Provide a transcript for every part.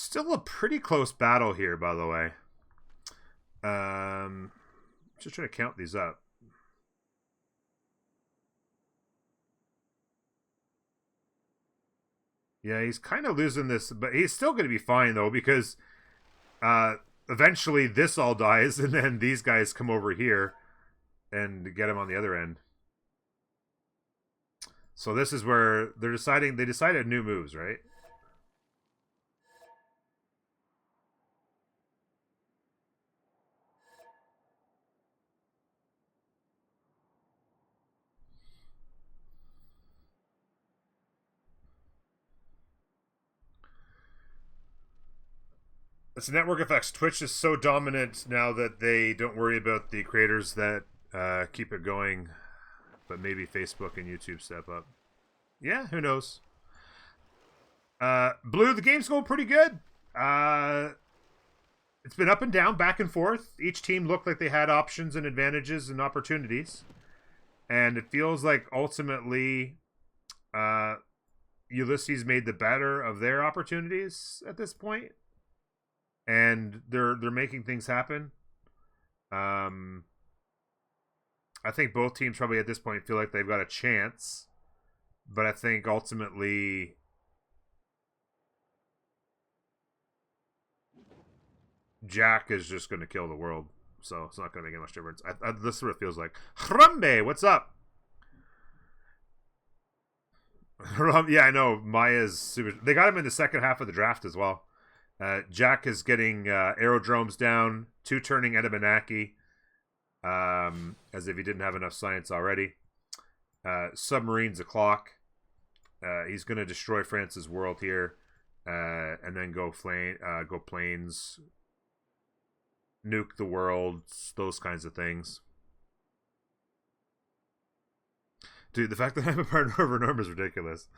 Still a pretty close battle here, by the way. Just trying to count these up. Yeah, he's kind of losing this, but he's still going to be fine, though, because eventually this all dies, and then these guys come over here and get him on the other end. So this is where they're deciding. They decided new moves, right? It's network effects. Twitch is so dominant now that they don't worry about the creators that keep it going, but maybe Facebook and YouTube step up. Yeah, who knows? Blue, the game's going pretty good. It's been up and down, back and forth. Each team looked like they had options and advantages and opportunities. And it feels like ultimately Ulysses made the better of their opportunities at this point. And they're making things happen. I think both teams probably at this point feel like they've got a chance. But I think ultimately Jack is just going to kill the world. So it's not going to make much difference. This is what it feels like. Harambe, what's up? Yeah, I know. Maya's super. They got him in the second half of the draft as well. Jack is getting aerodromes down, 2 turning Edamanaki, as if he didn't have enough science already. Submarines o'clock. He's going to destroy France's world here, and then go planes, nuke the world, those kinds of things. Dude, the fact that I'm a partner over Norm is ridiculous.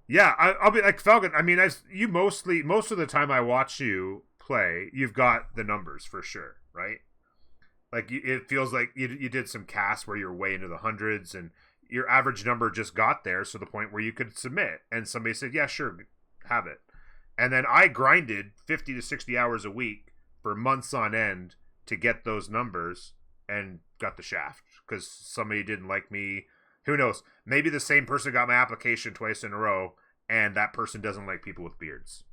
Yeah, I'll be like Falcon. I mean, most of the time I watch you play, you've got the numbers for sure, right? Like it feels like you did some casts where you're way into the hundreds, and your average number just got there, so the point where you could submit, and somebody said, "Yeah, sure, have it." And then I grinded 50 to 60 hours a week for months on end to get those numbers, and got the shaft because somebody didn't like me. Who knows? Maybe the same person got my application twice in a row, and that person doesn't like people with beards.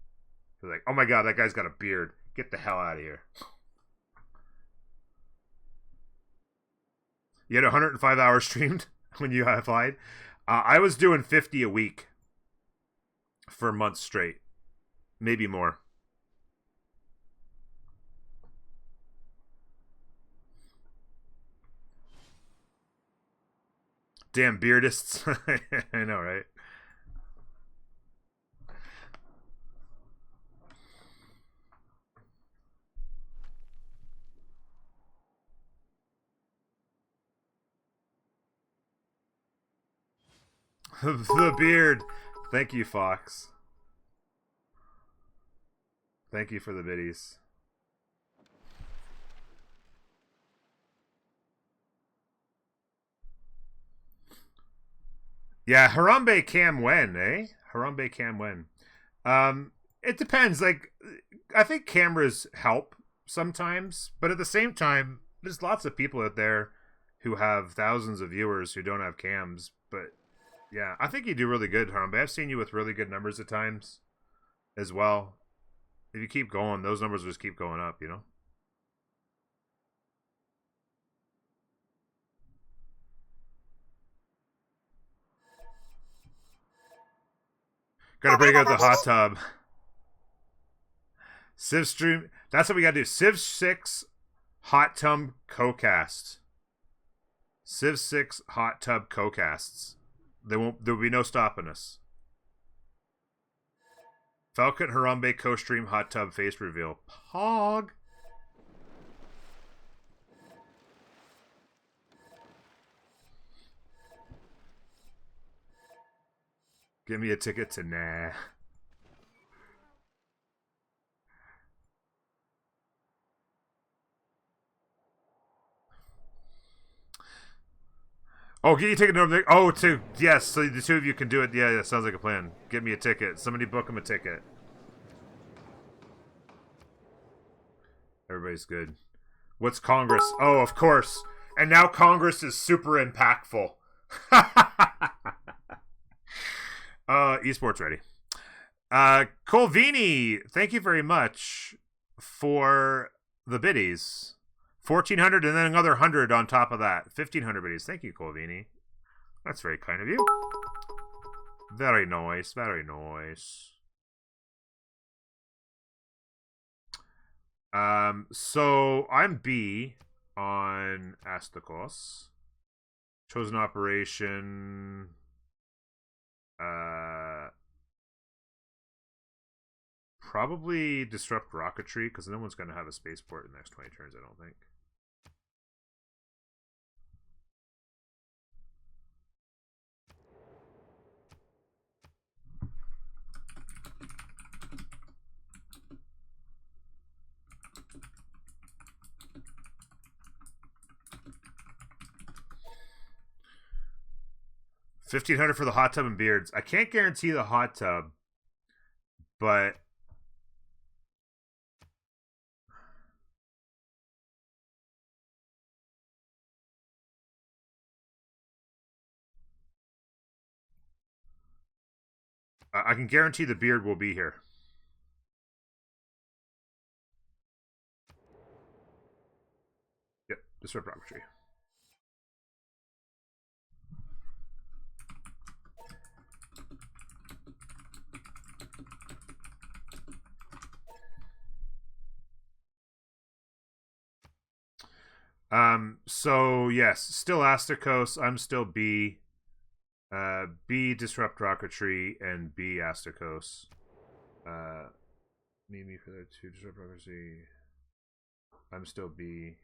They're like, "Oh my god, that guy's got a beard. Get the hell out of here." You had 105 hours streamed when you applied. I was doing 50 a week for months straight, maybe more. Damn beardists. I know, right? The beard. Thank you, Fox. Thank you for the biddies. Yeah, Harambe Cam when, eh? Harambe Cam when. It depends. Like, I think cameras help sometimes, but at the same time, there's lots of people out there who have thousands of viewers who don't have cams. But yeah, I think you do really good, Harambe. I've seen you with really good numbers at times as well. If you keep going, those numbers will just keep going up, you know? Gotta break out the hot tub. Civ stream. That's what we gotta do. Civ 6 hot tub co-cast. Civ 6 hot tub co-casts. There'll be no stopping us. Falcon Harambe co-stream hot tub face reveal. Pog. Give me a ticket to nah. Oh, get you a ticket over there. Oh, yes, so the two of you can do it. Yeah, sounds like a plan. Get me a ticket. Somebody book him a ticket. Everybody's good. What's Congress? Oh, of course. And now Congress is super impactful. Esports ready. Colvini, thank you very much for the biddies. 1,400 and then another 100 on top of that. 1,500 biddies. Thank you, Colvini. That's very kind of you. Very nice. Very nice. So I'm B on Astakos. Chosen operation. Probably disrupt rocketry because no one's going to have a spaceport in the next 20 turns, I don't think. $1,500 for the hot tub and beards. I can't guarantee the hot tub, but I can guarantee the beard will be here. Yep, disrupt rocketry. So yes, still Astakos. I'm still B. B disrupt rocketry and B Astakos. Need me for that to disrupt rocketry. I'm still B,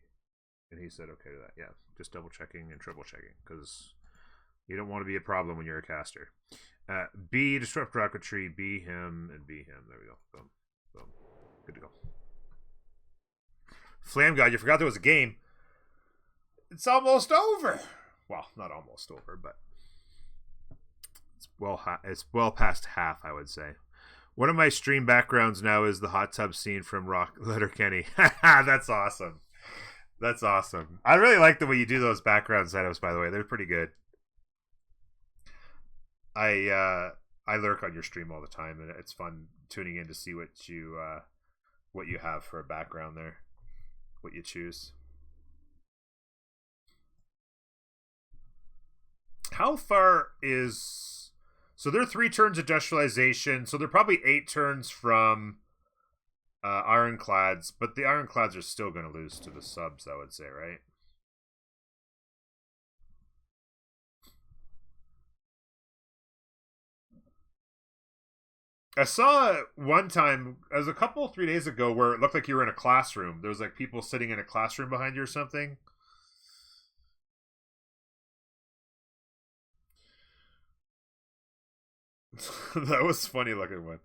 and he said okay to that. Yeah, just double checking and triple checking because you don't want to be a problem when you're a caster. B disrupt rocketry, B him, and B him. There we go. Boom, boom. Good to go. Flam God, you forgot there was a game. It's almost over. Well, not almost over, but it's well past half, I would say. One of my stream backgrounds now is the hot tub scene from Rock Letterkenny. That's awesome. That's awesome. I really like the way you do those background setups, by the way. They're pretty good. I lurk on your stream all the time, and it's fun tuning in to see what you have for a background there, what you choose. How far is... So they're 3 turns industrialization, so they're probably 8 turns from ironclads, but the ironclads are still going to lose to the subs, I would say, right? I saw one time, it was a couple 3 days ago, where it looked like you were in a classroom. There was like people sitting in a classroom behind you or something. That was funny looking one.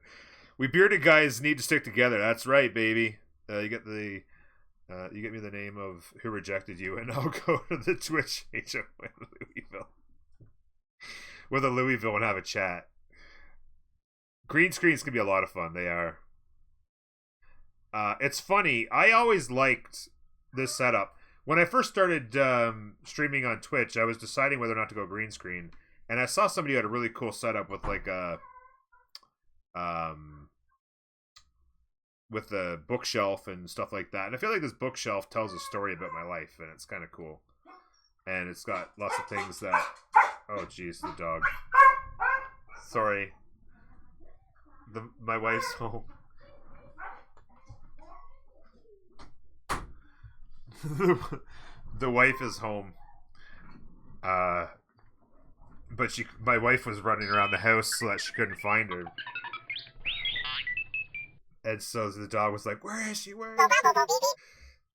We bearded guys need to stick together. That's right, baby. You get me the name of who rejected you, and I'll go to the Twitch HOA in Louisville. With a Louisville and have a chat. Green screens can be a lot of fun. They are. It's funny. I always liked this setup. When I first started streaming on Twitch, I was deciding whether or not to go green screen. And I saw somebody who had a really cool setup with like a with the bookshelf and stuff like that. And I feel like this bookshelf tells a story about my life, and it's kind of cool. And it's got lots of things that... Oh, jeez, the dog. Sorry. My wife's home. The wife is home. But my wife was running around the house so that she couldn't find her. And so the dog was like, where is she? Where is she?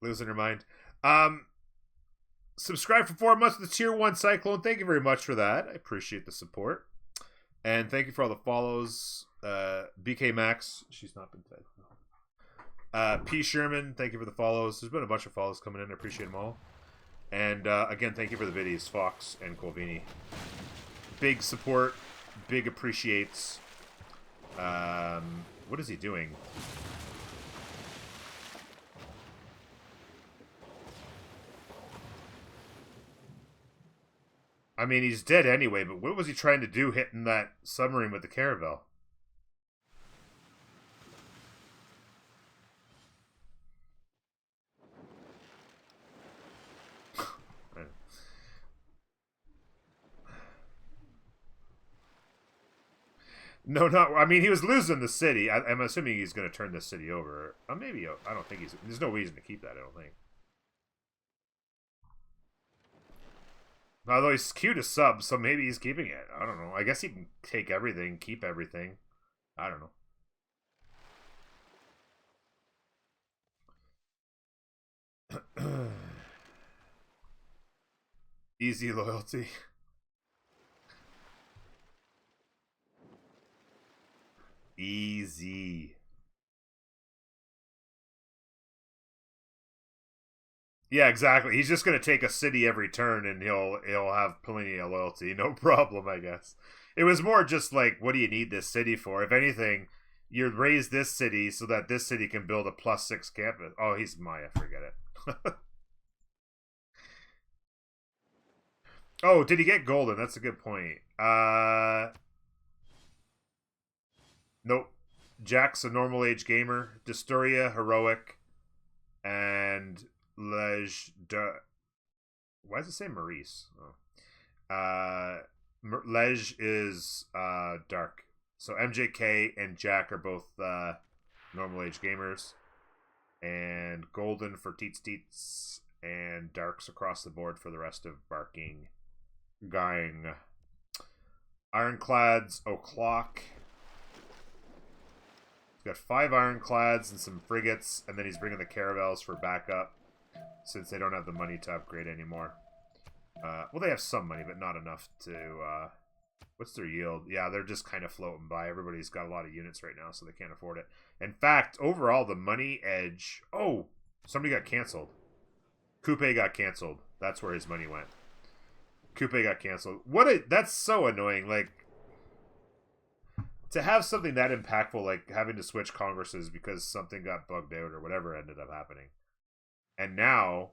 Losing her mind. Subscribe for 4 months with the Tier 1 Cyclone. Thank you very much for that. I appreciate the support. And thank you for all the follows. BK Max. She's not been fed. P. Sherman, thank you for the follows. There's been a bunch of follows coming in. I appreciate them all. And again, thank you for the videos, Fox and Colvini. Big support, big appreciates. What is he doing? I mean, he's dead anyway, but what was he trying to do hitting that submarine with the caravel? No, not. I mean, he was losing the city. I'm assuming he's going to turn this city over. Maybe. I don't think he's. There's no reason to keep that, I don't think. Although he's queued a sub, so maybe he's keeping it. I don't know. I guess he can take everything, keep everything. I don't know. Easy loyalty. Easy. Yeah, exactly. He's just gonna take a city every turn, and he'll have plenty of loyalty, no problem. I guess it was more just like, what do you need this city for? If anything, you raise this city so that this city can build a +6 campus. Oh, he's Maya. Forget it. Oh, did he get golden? That's a good point. Nope. Jack's a normal age gamer. Disturia, heroic, and Lej. Why does it say Maurice? Oh. Lej is dark. So MJK and Jack are both normal age gamers, and golden for Teets Teets, and darks across the board for the rest of Barking Gang. Ironclads O'Clock. He's got 5 ironclads and some frigates, and then he's bringing the caravels for backup, since they don't have the money to upgrade anymore. Well, they have some money, but not enough to... what's their yield? Yeah, they're just kind of floating by. Everybody's got a lot of units right now, so they can't afford it. In fact, overall, the money edge... Oh! Somebody got canceled. Coupe got canceled. That's where his money went. Coupe got canceled. That's so annoying. Like, to have something that impactful, like having to switch congresses because something got bugged out or whatever ended up happening. And now,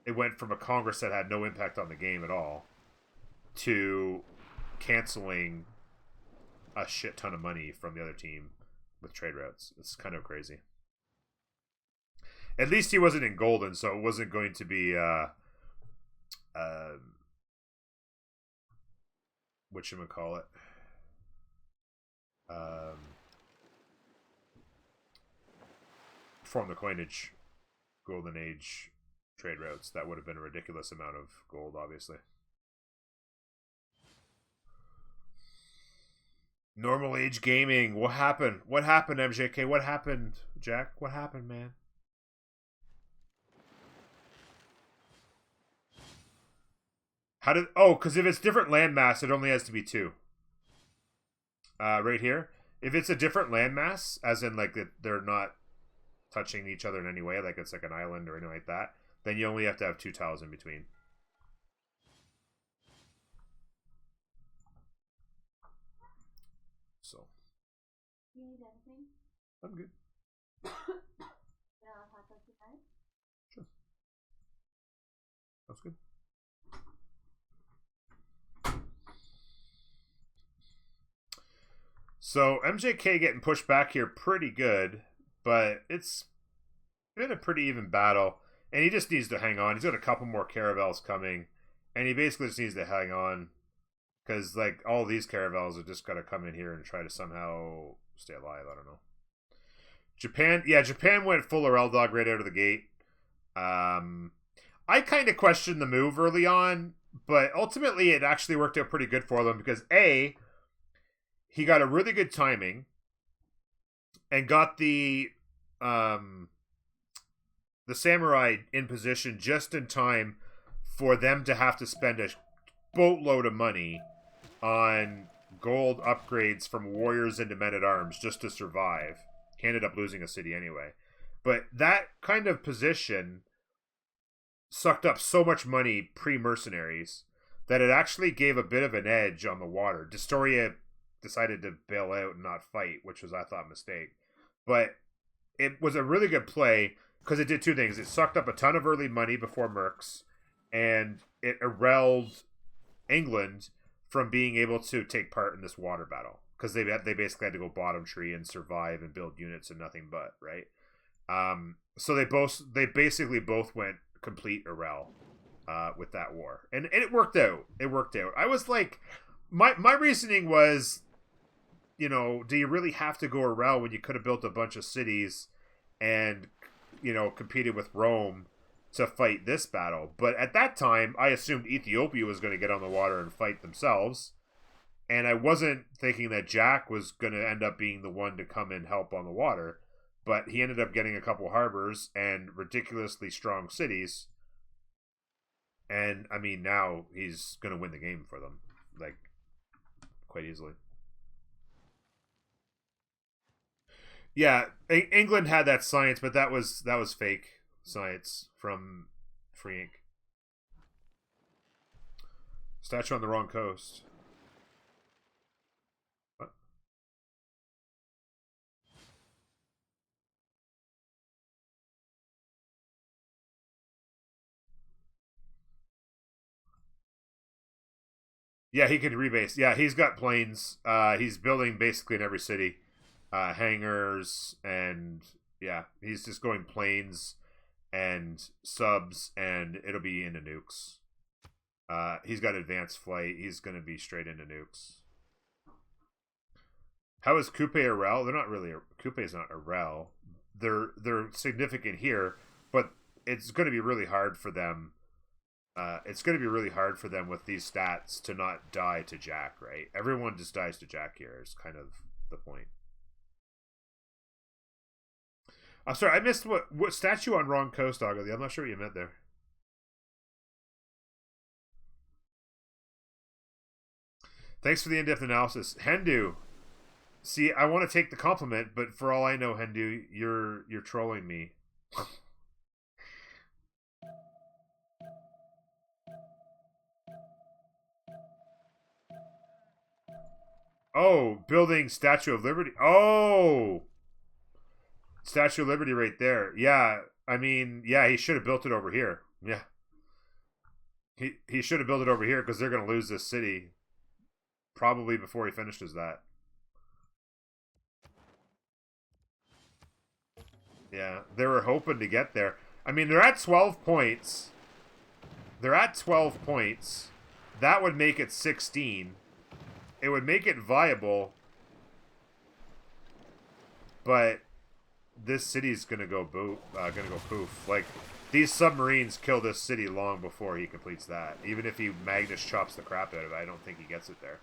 it went from a congress that had no impact on the game at all to canceling a shit ton of money from the other team with trade routes. It's kind of crazy. At least he wasn't in golden, so it wasn't going to be whatchamacallit? Form the coinage, golden age trade routes. That would have been a ridiculous amount of gold, obviously. Normal age gaming. What happened? What happened, MJK? What happened, Jack? What happened, man? How did... Oh, because if it's different landmass, it only has to be 2. Right here. If it's a different landmass, as in, like, they're not touching each other in any way, like it's like an island or anything like that, then you only have to have 2 tiles in between. So. Do you need anything? I'm good. Yeah, I'll talk to you guys. Sure. That's good. So MJK getting pushed back here pretty good, but it's been a pretty even battle, and he just needs to hang on. He's got a couple more caravels coming, and he basically just needs to hang on, because like all these caravels are just got to come in here and try to somehow stay alive. I don't know. Japan, yeah, Japan went full L dog right out of the gate. I kind of questioned the move early on, but ultimately it actually worked out pretty good for them because A, he got a really good timing and got the samurai in position just in time for them to have to spend a boatload of money on gold upgrades from warriors into men-at-arms just to survive. He ended up losing a city anyway. But that kind of position sucked up so much money pre-mercenaries that it actually gave a bit of an edge on the water. Destoria decided to bail out and not fight, which was, I thought, a mistake. But it was a really good play because it did two things. It sucked up a ton of early money before Mercs, and it ereled England from being able to take part in this water battle because they basically had to go bottom tree and survive and build units and nothing but, right? So they basically both went complete Erel with that war, and it worked out. It worked out. I was like, my reasoning was, you know, do you really have to go Erel when you could have built a bunch of cities and, you know, competed with Rome to fight this battle? But at that time, I assumed Ethiopia was going to get on the water and fight themselves, and I wasn't thinking that Jack was going to end up being the one to come and help on the water. But he ended up getting a couple harbors and ridiculously strong cities. And, I mean, now he's going to win the game for them. Like, quite easily. Yeah, England had that science, but that was fake science from Free Ink. Statue on the wrong coast. Yeah, he could rebase. Yeah, he's got planes. He's building basically in every city, hangars, and yeah, he's just going planes and subs, and it'll be into nukes. He's got advanced flight. He's going to be straight into nukes. How is Coupe Erel? They're not really. Coupe is not Erel. They're significant here, but it's going to be really hard for them. It's going to be really hard for them with these stats to not die to Jack, right? Everyone just dies to Jack here is kind of the point. I'm sorry, I missed what statue on wrong coast, Agatha. I'm not sure what you meant there. Thanks for the in-depth analysis. Hendu. See, I want to take the compliment, but for all I know, Hendu, you're trolling me. Oh, building Statue of Liberty. Oh, Statue of Liberty right there. Yeah, I mean, yeah, he should have built it over here. Yeah, he should have built it over here because they're going to lose this city probably before he finishes that. Yeah, they were hoping to get there. I mean, they're at 12 points. They're at 12 points. That would make it 16. It would make it viable, but this city's gonna go poof. Like, these submarines kill this city long before he completes that. Even if he Magnus chops the crap out of it, I don't think he gets it there.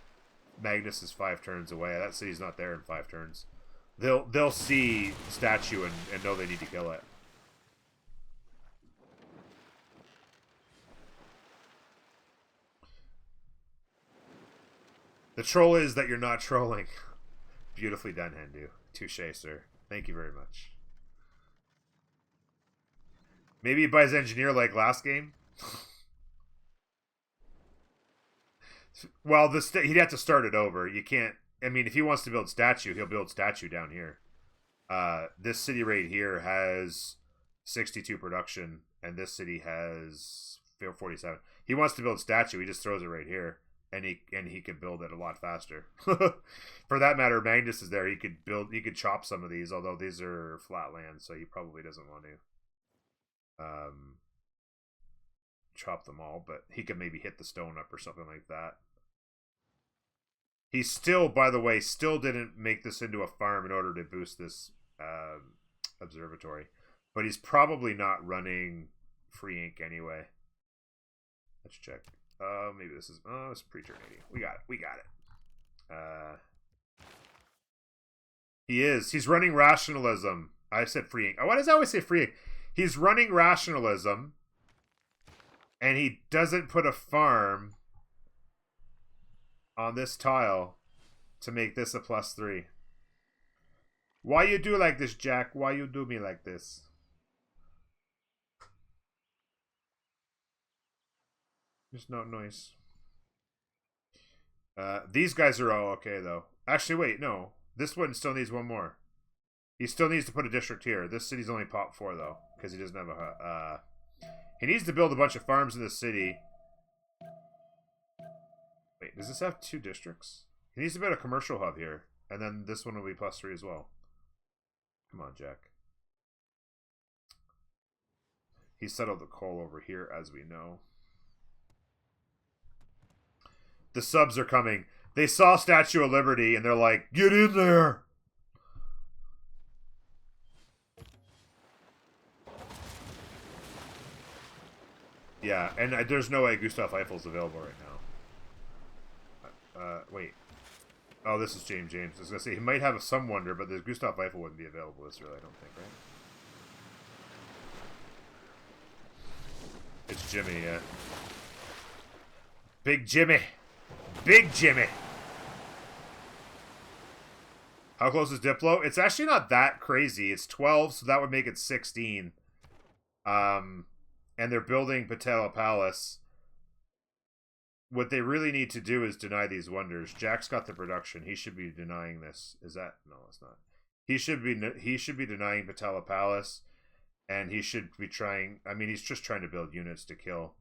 Magnus is 5 turns away. That city's not there in 5 turns. They'll see statue and know they need to kill it. The troll is that you're not trolling. Beautifully done, Hendu. Touche, sir. Thank you very much. Maybe he buys engineer like last game. Well, he'd have to start it over. You can't. I mean, if he wants to build statue, he'll build statue down here. This city right here has 62 production, and this city has 47. He wants to build statue. He just throws it right here. And he could build it a lot faster. For that matter, Magnus is there. He could chop some of these, although these are flat land, so he probably doesn't want to chop them all, but he could maybe hit the stone up or something like that. He still, by the way, didn't make this into a farm in order to boost this observatory. But he's probably not running Free Ink anyway. Let's check. Maybe this is... Oh, it's pre-turn 80. We got it. He is. He's running Rationalism. I said Free Ink. Why does I always say Free Ink? He's running Rationalism, and he doesn't put a farm on this tile to make this a +3. Why you do like this, Jack? Why you do me like this? Just no noise. These guys are all okay, though. Actually, wait, no. This one still needs one more. He still needs to put a district here. This city's only pop 4, though, because he doesn't have a... he needs to build a bunch of farms in this city. Wait, does this have 2 districts? He needs to build a commercial hub here, and then this one will be +3 as well. Come on, Jack. He settled the coal over here, as we know. The subs are coming. They saw Statue of Liberty, and they're like, get in there! Yeah, and there's no way Gustav Eiffel's available right now. Wait. Oh, this is James. I was going to say, he might have some wonder, but the Gustav Eiffel wouldn't be available this early, I don't think, right? It's Jimmy, yeah. Big Jimmy! Big Jimmy! How close is Diplo? It's actually not that crazy. It's 12, so that would make it 16. And they're building Patella Palace. What they really need to do is deny these wonders. Jack's got the production. He should be denying this. Is that... No, it's not. He should be denying Patella Palace. And he should be trying... I mean, he's just trying to build units to kill.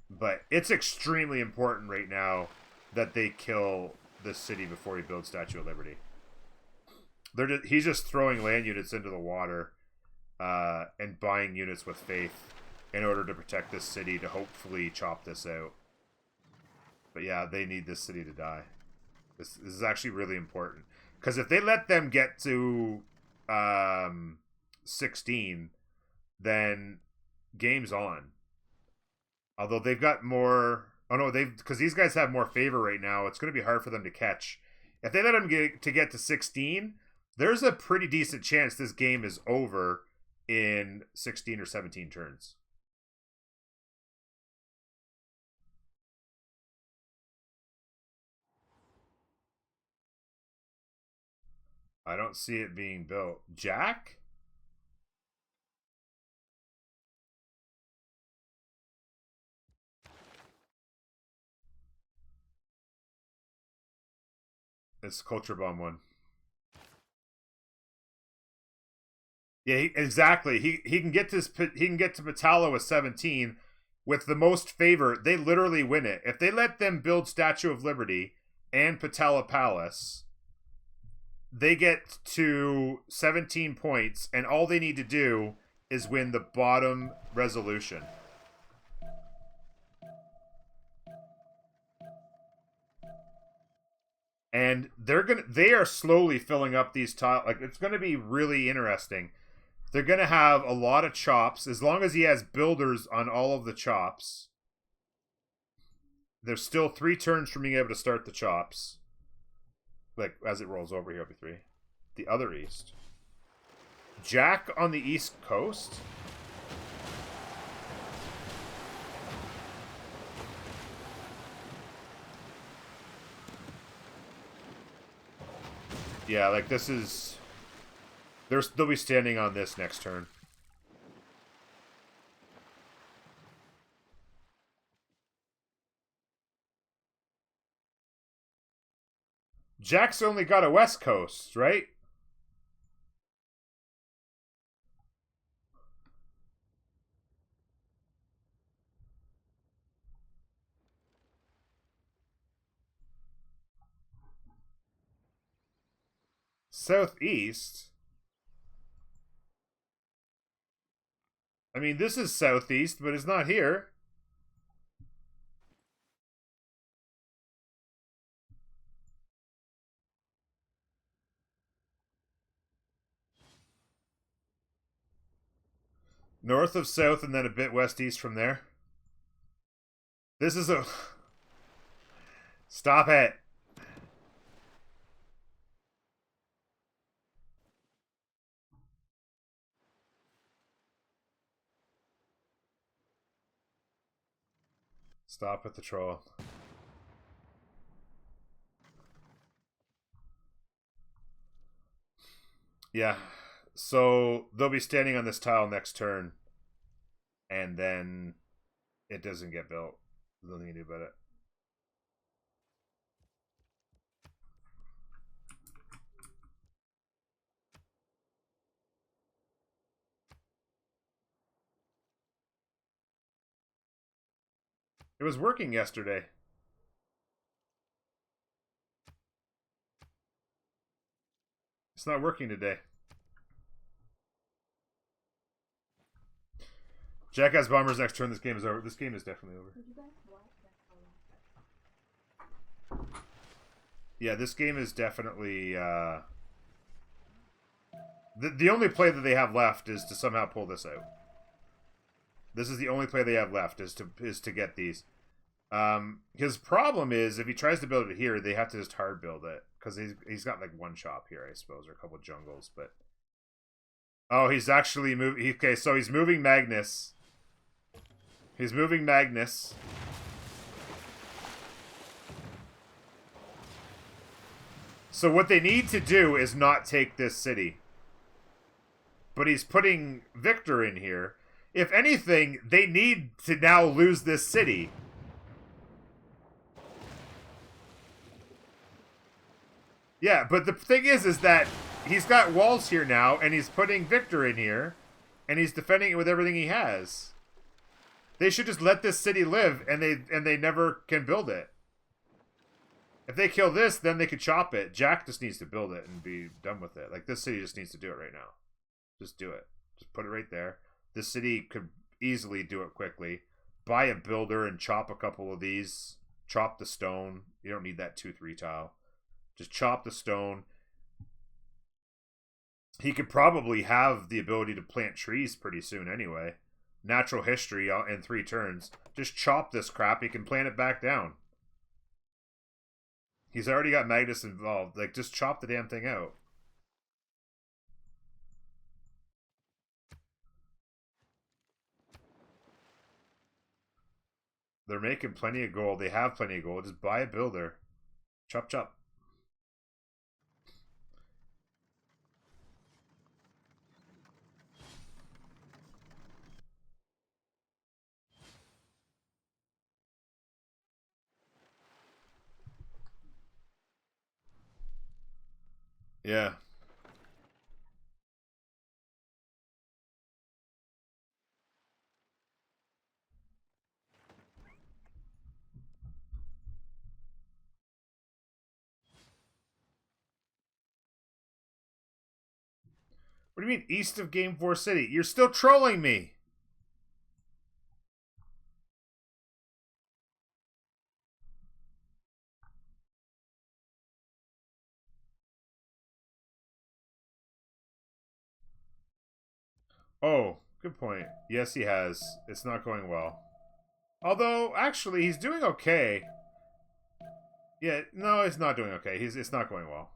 But it's extremely important right now that they kill this city before he builds Statue of Liberty. He's just throwing land units into the water and buying units with faith in order to protect this city to hopefully chop this out. But yeah, they need this city to die. This is actually really important. Because if they let them get to 16, then game's on. Although they've got more... Oh no, because these guys have more favor right now. It's going to be hard for them to catch. If they let them get to 16, there's a pretty decent chance this game is over in 16 or 17 turns. I don't see it being built. Jack? It's Culture Bomb one. Yeah, exactly. He can get to Patala with 17 with the most favor. They literally win it. If they let them build Statue of Liberty and Patala Palace, they get to 17 points, and all they need to do is win the bottom resolution. And they are slowly filling up these tile. Like, it's gonna be really interesting. They're gonna have a lot of chops as long as he has builders on all of the chops. There's still 3 turns from being able to start the chops. Like, as it rolls over here, it'll be 3. The other east. Jack on the east coast? Yeah, like this is... They'll be standing on this next turn. Jack's only got a west coast, right? Southeast? I mean, this is southeast, but it's not here. North of south and then a bit west-east from there. This is a... Stop it. Stop with the troll. Yeah. So they'll be standing on this tile next turn. And then it doesn't get built. There's nothing you can do about it. It was working yesterday. It's not working today. Jack has bombers next turn. This game is over. This game is definitely over. Yeah, this game is definitely... The only play that they have left is to somehow pull this out. This is the only play they have left is to get these. His problem is if he tries to build it here, they have to just hard build it because he's got like one shop here, I suppose, or a couple of jungles. But oh, he's actually moving. Okay, so he's moving Magnus. He's moving Magnus. So what they need to do is not take this city. But he's putting Victor in here. If anything, they need to now lose this city. Yeah, but the thing is that he's got walls here now, and he's putting Victor in here, and he's defending it with everything he has. They should just let this city live, and they never can build it. If they kill this, then they could chop it. Jack just needs to build it and be done with it. Like, this city just needs to do it right now. Just do it. Just put it right there. This city could easily do it quickly. Buy a builder and chop a couple of these. Chop the stone. You don't need that 2-3 tile. Just chop the stone. He could probably have the ability to plant trees pretty soon anyway. Natural history in 3 turns. Just chop this crap. He can plant it back down. He's already got Magnus involved. Like, just chop the damn thing out. They're making plenty of gold. They have plenty of gold. Just buy a builder. Chop, chop. Yeah. What do you mean, east of Game 4 City? You're still trolling me! Oh, good point. Yes, he has. It's not going well. Although, actually, he's doing okay. Yeah, no, it's not doing okay. It's not going well.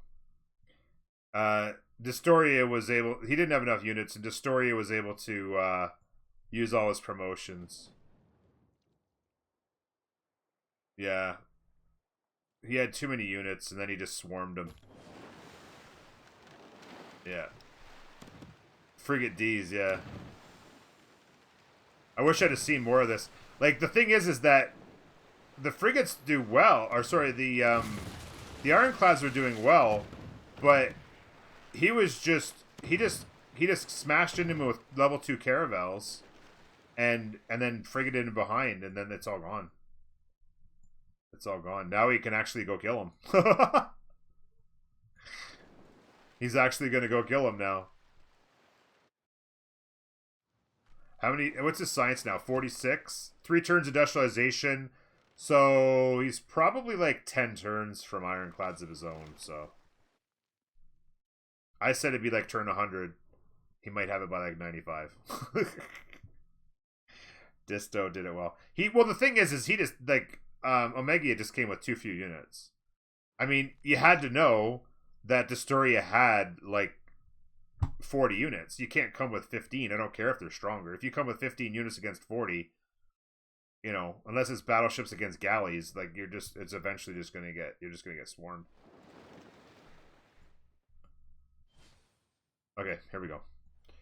Destoria was able... He didn't have enough units, and Destoria was able to use all his promotions. Yeah. He had too many units, and then he just swarmed them. Yeah. Frigate D's, yeah. I wish I'd have seen more of this. Like, the thing is that the frigates do well. Or, sorry, the ironclads are doing well, but he was just... He just smashed into him with level 2 caravels, and then frigated him behind, and then it's all gone. It's all gone. Now he can actually go kill him. He's actually going to go kill him now. How many... What's his science now? 46? 3 turns industrialization. So he's probably like 10 turns from ironclads of his own, so... I said it'd be like turn 100. He might have it by like 95. Disto did it well. Well, the thing is he just, like... Omega just came with too few units. I mean, you had to know that Destoria had, like, 40 units. You can't come with 15. I don't care if they're stronger. If you come with 15 units against 40, you know, unless it's battleships against galleys, like, it's eventually just gonna get, you're just gonna get swarmed. Okay, here we go.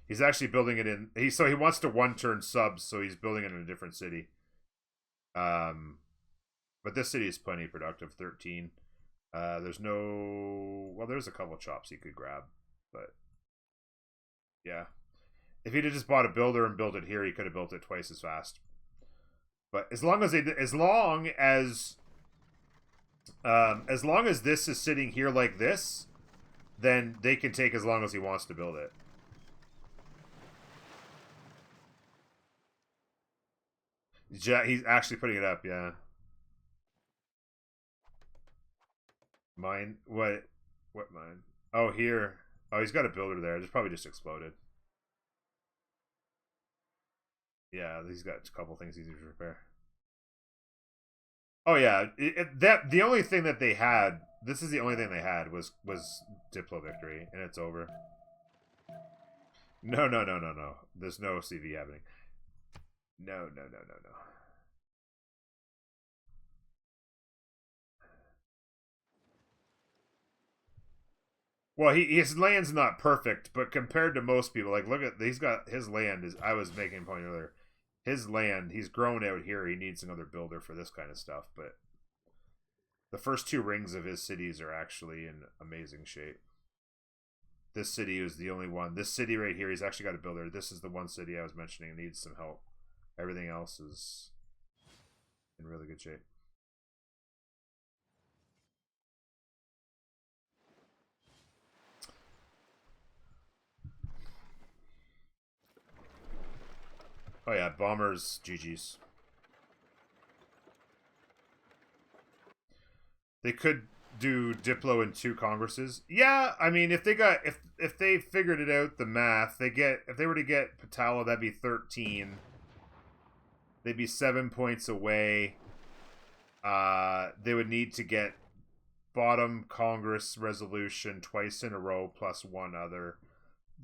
He's actually building it in, so he wants to 1-turn subs, so he's building it in a different city. But this city is plenty productive, 13. There's no... Well, there's a couple chops he could grab, but... Yeah. If he'd have just bought a builder and built it here, he could have built it twice as fast. But as long as this is sitting here like this, then they can take as long as he wants to build it. He's actually putting it up, yeah. Mine? What mine? Oh, here. Oh, he's got a builder there. It's probably just exploded. Yeah, he's got a couple things easy to repair. Oh yeah, the only thing that they had. This is the only thing they had was Diplo victory, and it's over. No. There's no CV happening. No. Well, his land's not perfect, but compared to most people, like look at he's got his land is. I was making a point earlier. His land, he's grown out here. He needs another builder for this kind of stuff, but the first 2 rings of his cities are actually in amazing shape. This city is the only one. This city right here, he's actually got a builder. This is the one city I was mentioning needs some help. Everything else is in really good shape. Oh yeah, bombers, GG's. They could do Diplo in 2 congresses. Yeah, I mean, if they figured it out, the math, if they were to get Patala, that'd be 13. They'd be 7 points away. They would need to get bottom Congress resolution twice in a row plus 1 other.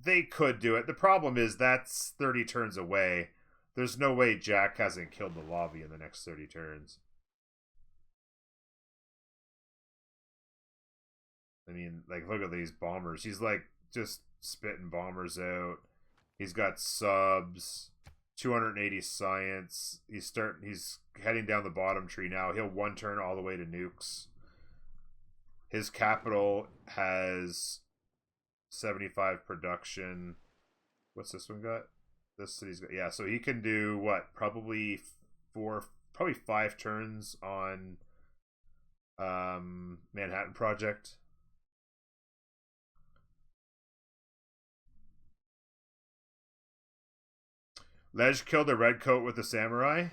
They could do it. The problem is that's 30 turns away. There's no way Jack hasn't killed the lobby in the next 30 turns. I mean, like, look at these bombers. He's, like, just spitting bombers out. He's got subs, 280 science. He's heading down the bottom tree now. He'll 1 turn all the way to nukes. His capital has 75 production. What's this one got? This city's got, yeah, so he can do what? Probably 5 turns on Manhattan Project. Ledge killed a redcoat with a samurai.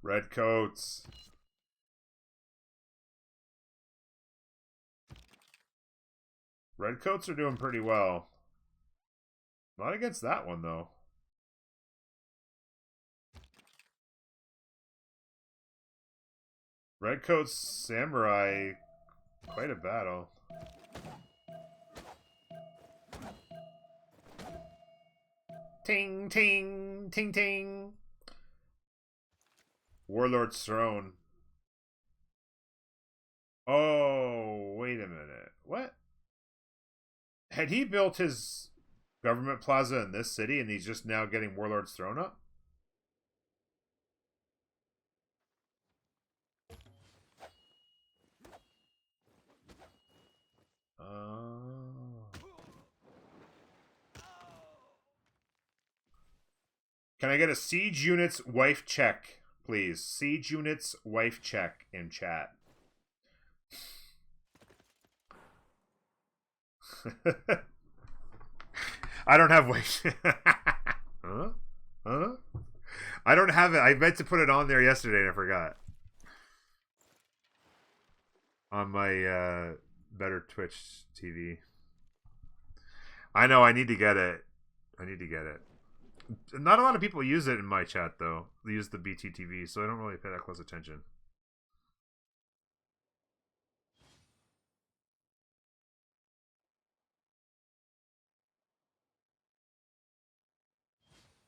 Redcoats. Redcoats are doing pretty well. Not against that one, though. Redcoats samurai, quite a battle. Ting, ting, ting, ting. Warlord's Throne. Oh, wait a minute. What? Had he built his government plaza in this city and he's just now getting Warlord's Throne up? Can I get a siege unit's wife check, please? Siege unit's wife check in chat. I don't have wife. Huh? I don't have it. I meant to put it on there yesterday and I forgot. On my better Twitch TV. I know, I need to get it. Not a lot of people use it in my chat, though. They use the BTTV, so I don't really pay that close attention.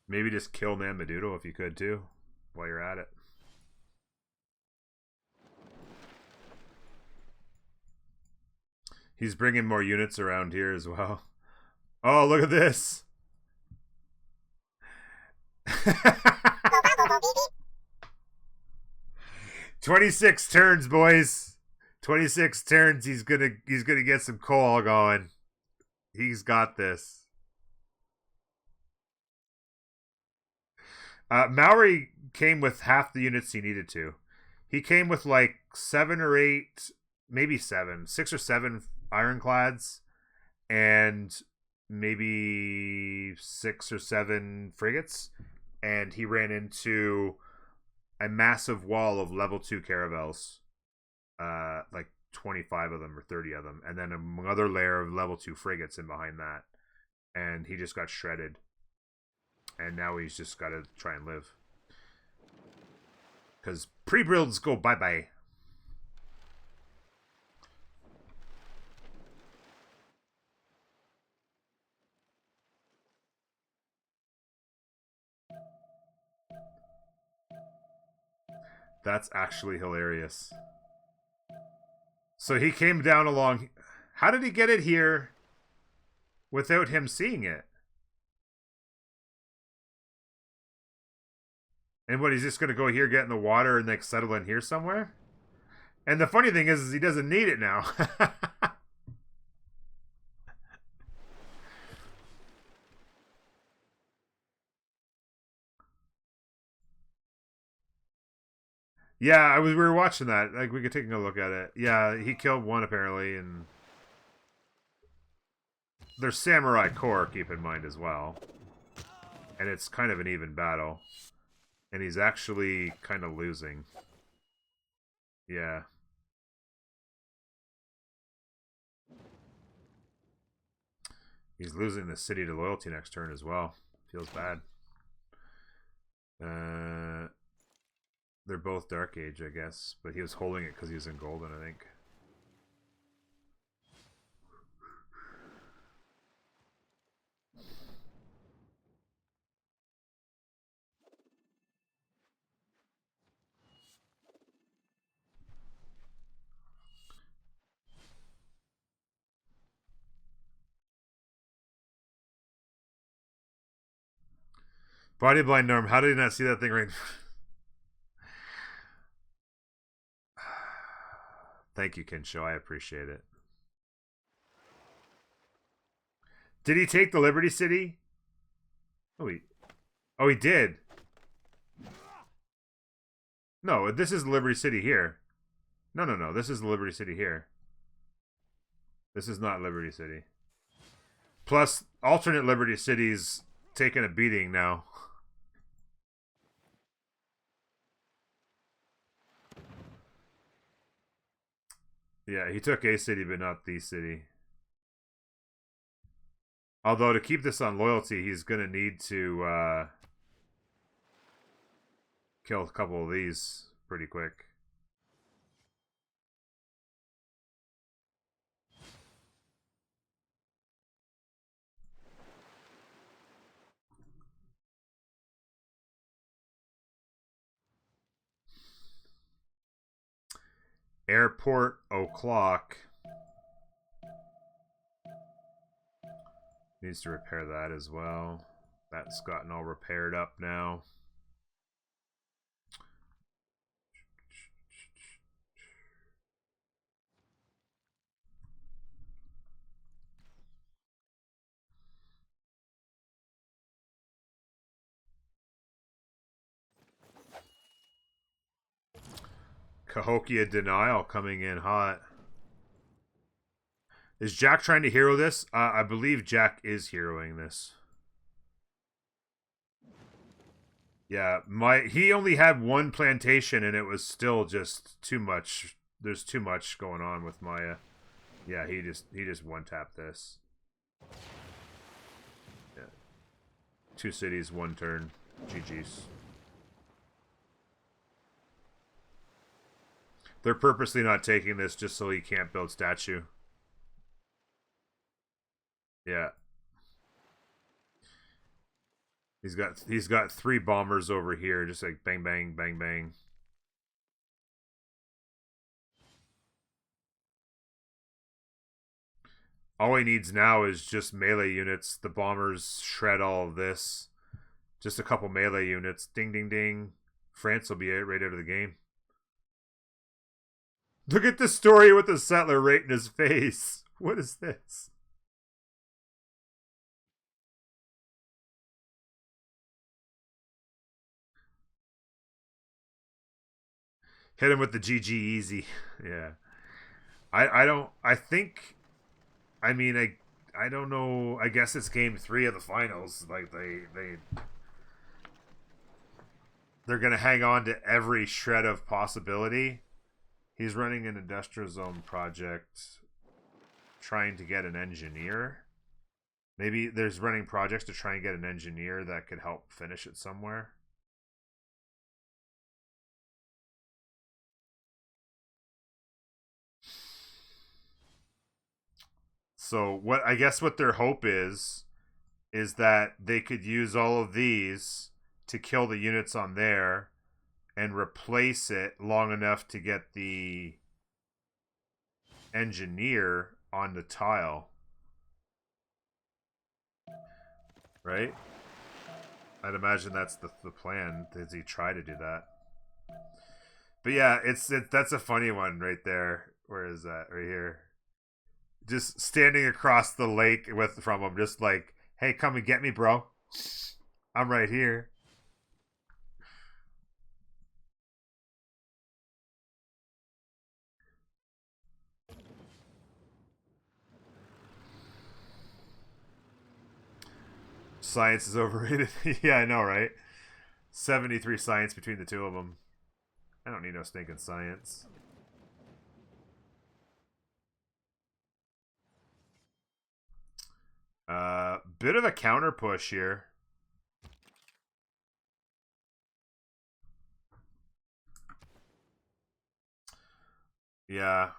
Maybe just kill Man Madudo if you could, too, while you're at it. He's bringing more units around here as well. Oh, look at this! 26 turns, boys. 26 turns. He's gonna get some coal going. He's got this. Maori came with half the units he needed to. He came with like 7 or 8, maybe 7, 6 or 7 ironclads, and maybe 6 or 7 frigates, and he ran into a massive wall of level 2 caravels, like 25 of them or 30 of them, and then another layer of level 2 frigates in behind that, and he just got shredded. And now he's just got to try and live. Because pre-builds go bye-bye. That's actually hilarious. So he came down along... How did he get it here without him seeing it? And what, he's just going to go here, get in the water, and like settle in here somewhere? And the funny thing is he doesn't need it now. Yeah, we were watching that. Like, we could take a look at it. Yeah, he killed one apparently, and there's Samurai Corps, keep in mind, as well. And it's kind of an even battle. And he's actually kind of losing. Yeah. He's losing the city to loyalty next turn as well. Feels bad. They're both Dark Age, I guess. But he was holding it because he was in Golden, I think. Body blind Norm, how did he not see that thing right? Thank you, Kinsho. I appreciate it. Did he take the Liberty City? Oh, he did. No, this is Liberty City here. No. This is the Liberty City here. This is not Liberty City. Plus, alternate Liberty City's taking a beating now. Yeah, he took a city, but not the city. Although, to keep this on loyalty, he's going to need to kill a couple of these pretty quick. Airport o'clock. Needs to repair that as well. That's gotten all repaired up now. Cahokia Denial coming in hot. Is Jack trying to hero this? I believe Jack is heroing this. Yeah, he only had one plantation and it was still just too much. There's too much going on with Maya. Yeah, he just one tapped this. Yeah. 2 cities, 1 turn. GG's. They're purposely not taking this just so he can't build statue. Yeah. He's got 3 bombers over here, just like bang bang bang bang. All he needs now is just melee units. The bombers shred all of this. Just a couple melee units. Ding ding ding. France will be right out of the game. Look at the story with the settler right in his face. What is this? Hit him with the GG easy. Yeah. I think I mean I don't know. I guess it's game 3 of the finals. Like they're gonna hang on to every shred of possibility. He's running an industrial zone project, trying to get an engineer. Maybe there's running projects to try and get an engineer that could help finish it somewhere. So what I guess what their hope is that they could use all of these to kill the units on there and replace it long enough to get the engineer on the tile. Right? I'd imagine that's the plan. Does he try to do that? But yeah, that's a funny one right there. Where is that? Right here. Just standing across the lake from him, just like, hey, come and get me, bro. I'm right here. Science is overrated. Yeah, I know, right? 73 science between the two of them. I don't need no stinking science. Bit of a counter push here. Yeah.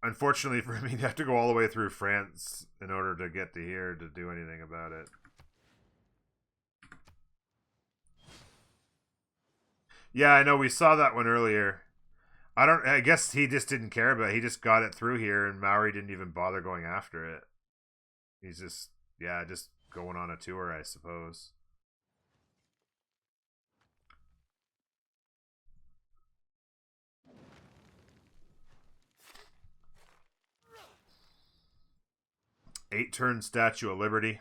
Unfortunately for me, you have to go all the way through France in order to get to here to do anything about it. Yeah, I know. We saw that one earlier. I guess he just didn't care about it. He just got it through here, and Maori didn't even bother going after it. He's just, yeah, just going on a tour, I suppose. Eight-turn Statue of Liberty.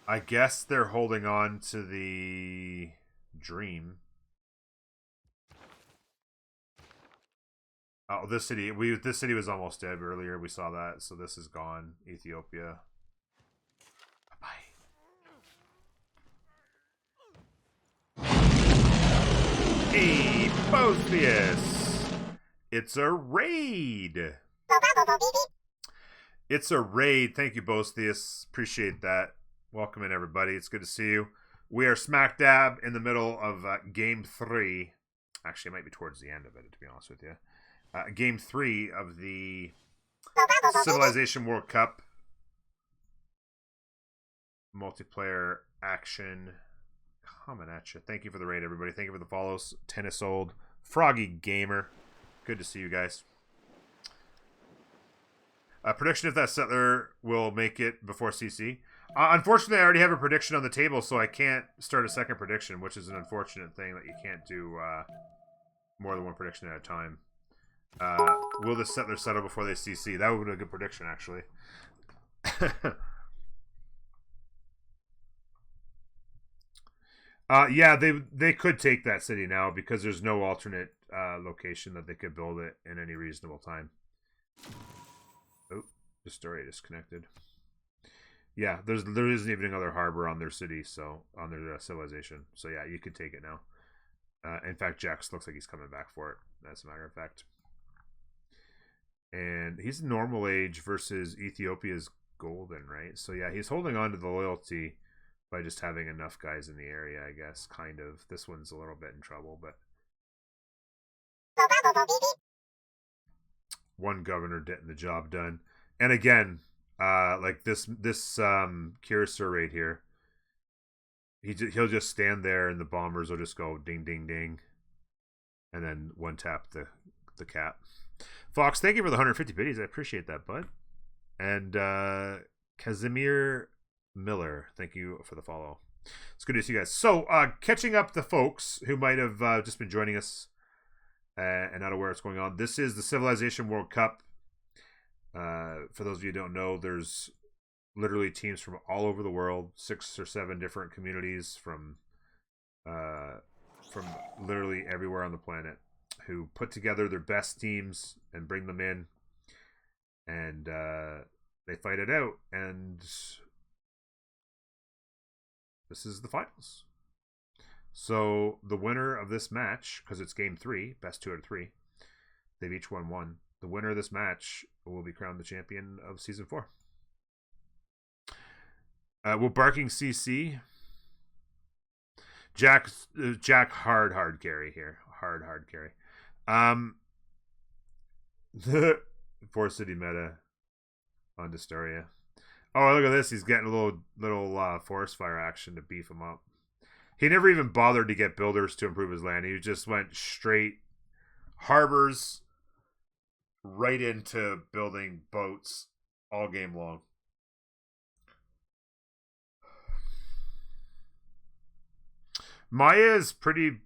I guess they're holding on to the dream. Oh, this city was almost dead earlier. We saw that, so this is gone. Ethiopia. Bye. Hey, Botheus! It's a raid. It's a raid. Thank you, Botheus. Appreciate that. Welcome in, everybody. It's good to see you. We are smack dab in the middle of Game 3. Actually, it might be towards the end of it, to be honest with you. Game 3 of the Civilization World Cup multiplayer action. Coming at you. Thank you for the raid, everybody. Thank you for the follows. Tennis Old, Froggy Gamer. Good to see you guys. Prediction if that settler will make it before CC. Unfortunately, I already have a prediction on the table, so I can't start a second prediction, which is an unfortunate thing that you can't do more than one prediction at a time. Will the settler settle before they CC? That would be a good prediction, actually. Yeah, they could take that city now because there's no alternate location that they could build it in any reasonable time. Oh, the story disconnected. Yeah, there isn't even another harbor on their city, so on their civilization. So yeah, you could take it now. In fact, Jax looks like he's coming back for it. As a matter of fact. And he's normal age versus Ethiopia's golden, right? So yeah, he's holding on to the loyalty by just having enough guys in the area, I guess, kind of. This one's a little bit in trouble, but one governor getting the job done. And again, like this Kirasur right here, he'll just stand there and the bombers will just go ding ding ding, and then one tap the cap. Fox, thank you for the 150 biddies. I appreciate that, bud. And Casimir Miller, thank you for the follow. It's good to see you guys. So, catching up the folks who might have just been joining us and not aware what's going on. This is the Civilization World Cup. For those of you who don't know, there's literally teams from all over the world, 6 or 7 different communities from literally everywhere on the planet, who put together their best teams and bring them in, and they fight it out. And this is the finals. So the winner of this match, because it's game 3, best 2 out of 3, they've each won 1. The winner of this match will be crowned the champion of season 4. Will Barking CC? Jack hard carry here. Hard carry. The 4 city meta on Dystoria. Oh, look at this. He's getting a little forest fire action to beef him up. He never even bothered to get builders to improve his land. He just went straight harbors right into building boats all game long. Maya is pretty...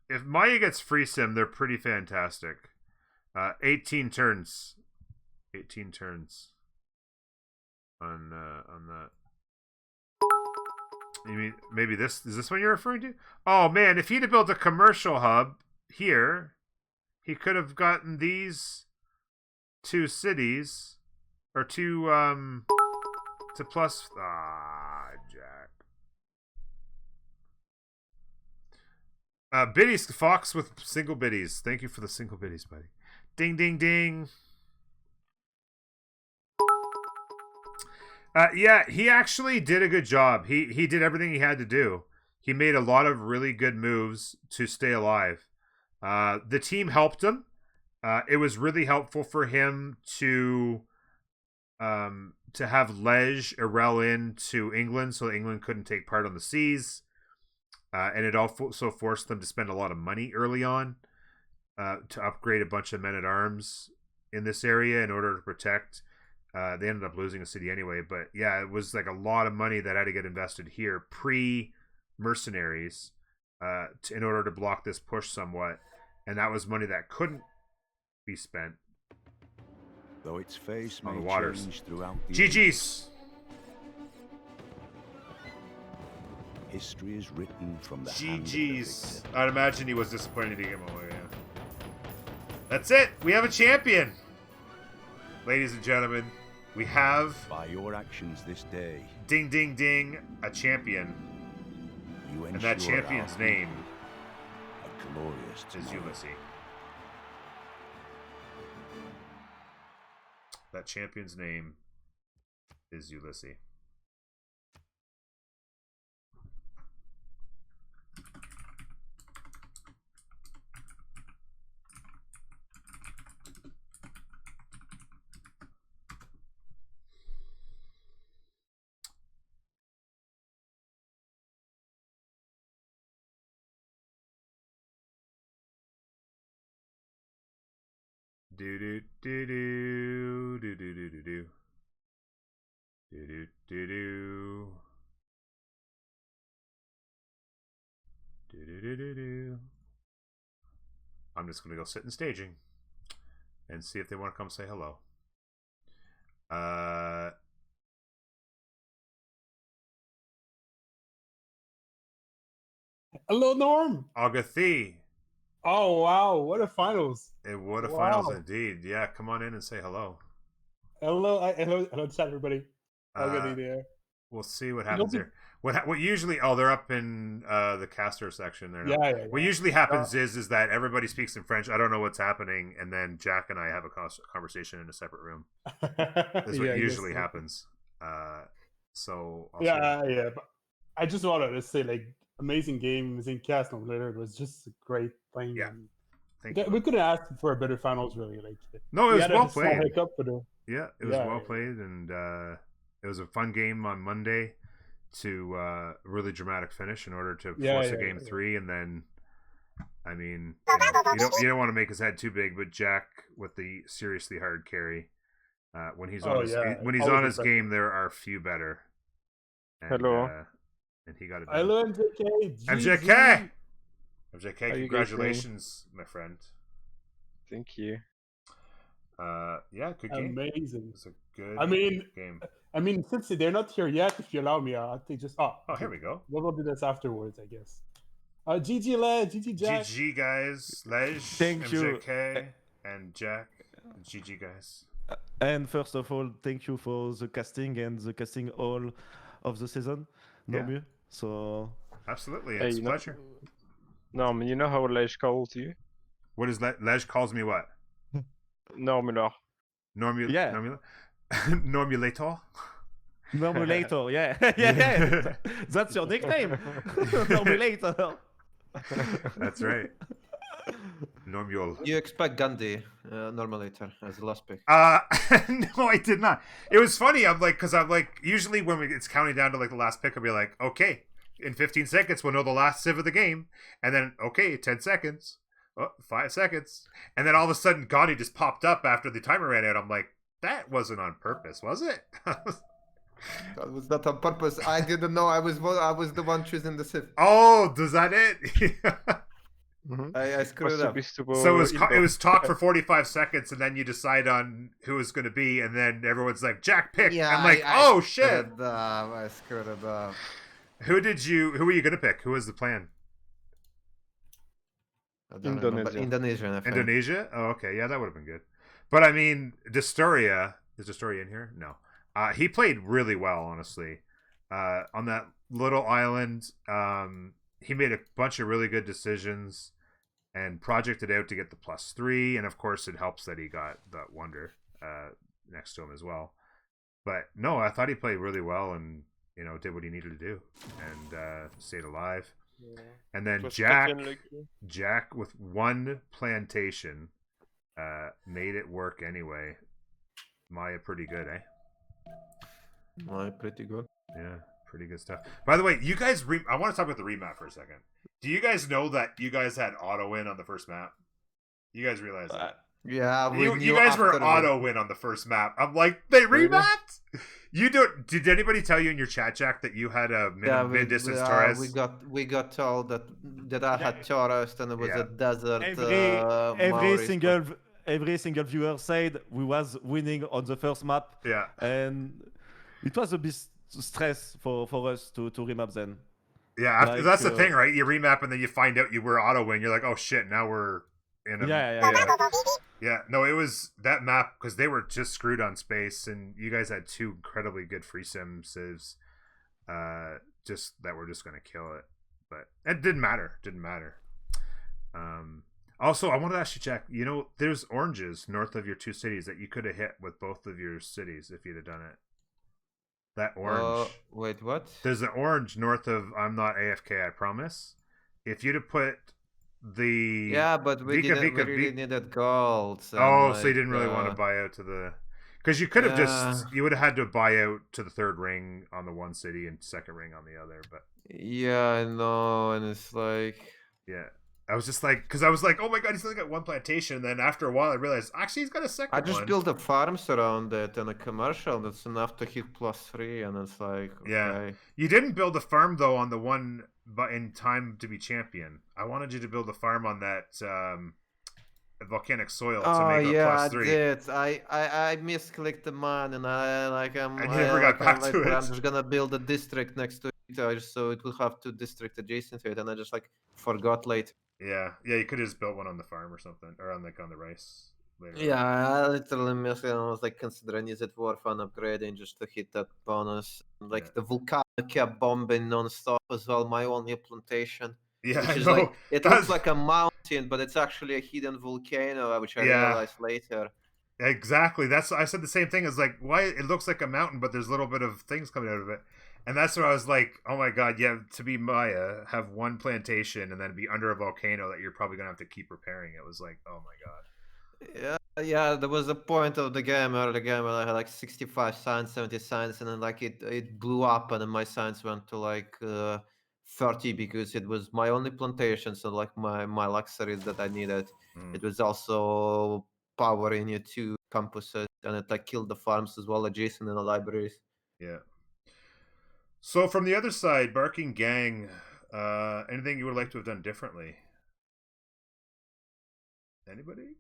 If Maya gets free sim, they're pretty fantastic. 18 turns. 18 turns on that. You mean maybe this is this one you're referring to? Oh man, if he'd have built a commercial hub here, he could have gotten these 2 cities or 2 to plus. Jack. Biddies Fox with single biddies. Thank you for the single biddies, buddy. Ding ding ding. Yeah, he actually did a good job. He did everything he had to do. He made a lot of really good moves to stay alive. The team helped him. It was really helpful for him to have Lege Irel into England, so England couldn't take part on the seas. And it also forced them to spend a lot of money early on to upgrade a bunch of men-at-arms in this area in order to protect. They ended up losing a city anyway, but yeah, it was like a lot of money that had to get invested here pre-mercenaries in order to block this push somewhat, and that was money that couldn't be spent. Though its face on may the waters. change throughout the GG's. History is written from the hand of the GG's. victor. I'd imagine he was disappointed to get him away. Yeah. That's it. We have a champion, ladies and gentlemen. We have, By your actions this day, ding ding ding, a champion, you and that ensure champion's our name a glorious is tomorrow. Ulysse. That champion's name is Ulysse. Do do do do do do do do do do do do do. I'm just gonna go sit in staging and see if they want to come say hello. Hello, Norm. Agathe. Oh, wow. What a finals. What a Wow. finals indeed. Yeah, come on in and say hello. Hello, chat, everybody. I'll get you there. We'll see what You happens don't there. What usually? Oh, they're up in the caster section there. Now. Yeah. What usually happens is that everybody speaks in French. I don't know what's happening, and then Jack and I have a conversation in a separate room. That's what usually happens. So I'll yeah. But I just wanted to say, like, amazing game, amazing cast, and later it was just a great thing. Yeah. We couldn't ask for a better finals, really. Like, no, it was well played. Hiccup, but, yeah, it was well played, and it was a fun game on Monday to really dramatic finish in order to force a game 3, and then I mean, you don't want to make his head too big, but Jack with the seriously hard carry when he's on his game, there are few better. And, Hello. and he got it I done. learned MJK. MJK! MJK, How you guys doing? congratulations, my friend. Thank you. Yeah, good game. Amazing. It's a good game. I mean, since they're not here yet, if you allow me, I think just Here we go. We'll do this afterwards, I guess. GG Led, GG Jack. GG guys, Lej, Thank you. MJK, and Jack. GG guys. And first of all, thank you for the casting and the casting all of the season. No Yeah. mieux. So Absolutely, Hey, it's a you know- pleasure. Norm, you know how Lej called you? What is Lej calls me what? Normulator. Yeah. Normulator? Normulator, yeah. yeah. That's your nickname. Normulator. That's right. Normule. You expect Gandhi, Normalator, as the last pick. No, I did not. It was funny. I'm like, usually when it's counting down to like the last pick, I'll be like, okay, in 15 seconds, we'll know the last civ of the game. And then, okay, 10 seconds. Oh, 5 seconds. And then all of a sudden, Gandhi just popped up after the timer ran out. I'm like, that wasn't on purpose, was it? That was not on purpose. I didn't know. I was the one choosing the Civ. Oh, does that it? I screwed it up. So it was talk for 45 seconds, and then you decide on who it's going to be, and then everyone's like, Jack pick. Yeah, I'm like, I oh shit. I screwed it up. Who were you going to pick? Who was the plan? I don't remember. Indonesian. I think. Indonesia? Oh, okay. Yeah, that would have been good. But I mean, Destoria, is Destoria in here? No. He played really well, honestly. On that little island, he made a bunch of really good decisions and projected out to get the +3. And of course, it helps that he got that wonder next to him as well. But no, I thought he played really well and, did what he needed to do and stayed alive. Yeah. And then Was Jack with one plantation made it work anyway. Maya pretty good, eh? Pretty good. Yeah, pretty good stuff. By the way, you guys, I want to talk about the remap for a second. Do you guys know that you guys had auto win on the first map? You guys realize that? Yeah, You guys were auto win on the first map. I'm like, they remapped? You don't? Did anybody tell you in your chat, Jack, that you had a mid distance Torres? We got told that I had Torres and it was a desert. Every single viewer said we was winning on the first map. Yeah, and it was a bit stress for us to remap then. Yeah, that's the thing, right? You remap and then you find out you were auto win. You're like, oh shit, now we're in a yeah. No, it was that map because they were just screwed on space, and you guys had 2 incredibly good free sim civs, just that were just gonna kill it. But it didn't matter. Also, I wanted to ask you, Jack. There's oranges north of your 2 cities that you could have hit with both of your cities if you'd have done it. That orange. Wait, what? There's an orange north of I'm not AFK, I promise. If you'd have put the but we really needed gold. So so you didn't really want to buy out to the because you could have you would have had to buy out to the 3rd ring on the one city and 2nd ring on the other. But yeah, I know, and it's like I was just like, because I was like, oh my god, he's only got 1 plantation. And then after a while, I realized, actually, he's got a 2nd one. I just built the farms around it and a commercial that's enough to hit +3, and it's like, okay. Yeah. You didn't build a farm, though, on the one but in time to be champion. I wanted you to build a farm on that volcanic soil to make a +3. I did. I misclicked the man, and and you never got back to it. I'm just gonna build a district next to it, so it will have 2 districts adjacent to it, and I just forgot late. Yeah, you could have just built one on the farm or something, or on the rice. Later Yeah, I literally missed it. I was considering is it worth an upgrading just to hit that bonus. The volcano kept bombing non-stop as well. My only plantation. Yeah, which is it looks like a mountain, but it's actually a hidden volcano, which I realized later. Exactly. I said the same thing. As why it looks like a mountain, but there's a little bit of things coming out of it. And that's where I was like, oh my god, to be Maya, have 1 plantation and then be under a volcano that you're probably going to have to keep repairing. It was like, oh my god. Yeah, there was a point of the game, early game, where I had 65 signs, 70 signs, and then it blew up, and then my signs went to 30 because it was my only plantation, so my luxuries that I needed. It was also powering 2 campuses, and it killed the farms as well, adjacent in the libraries. Yeah. So from the other side, Barking Gang, anything you would like to have done differently? Anybody?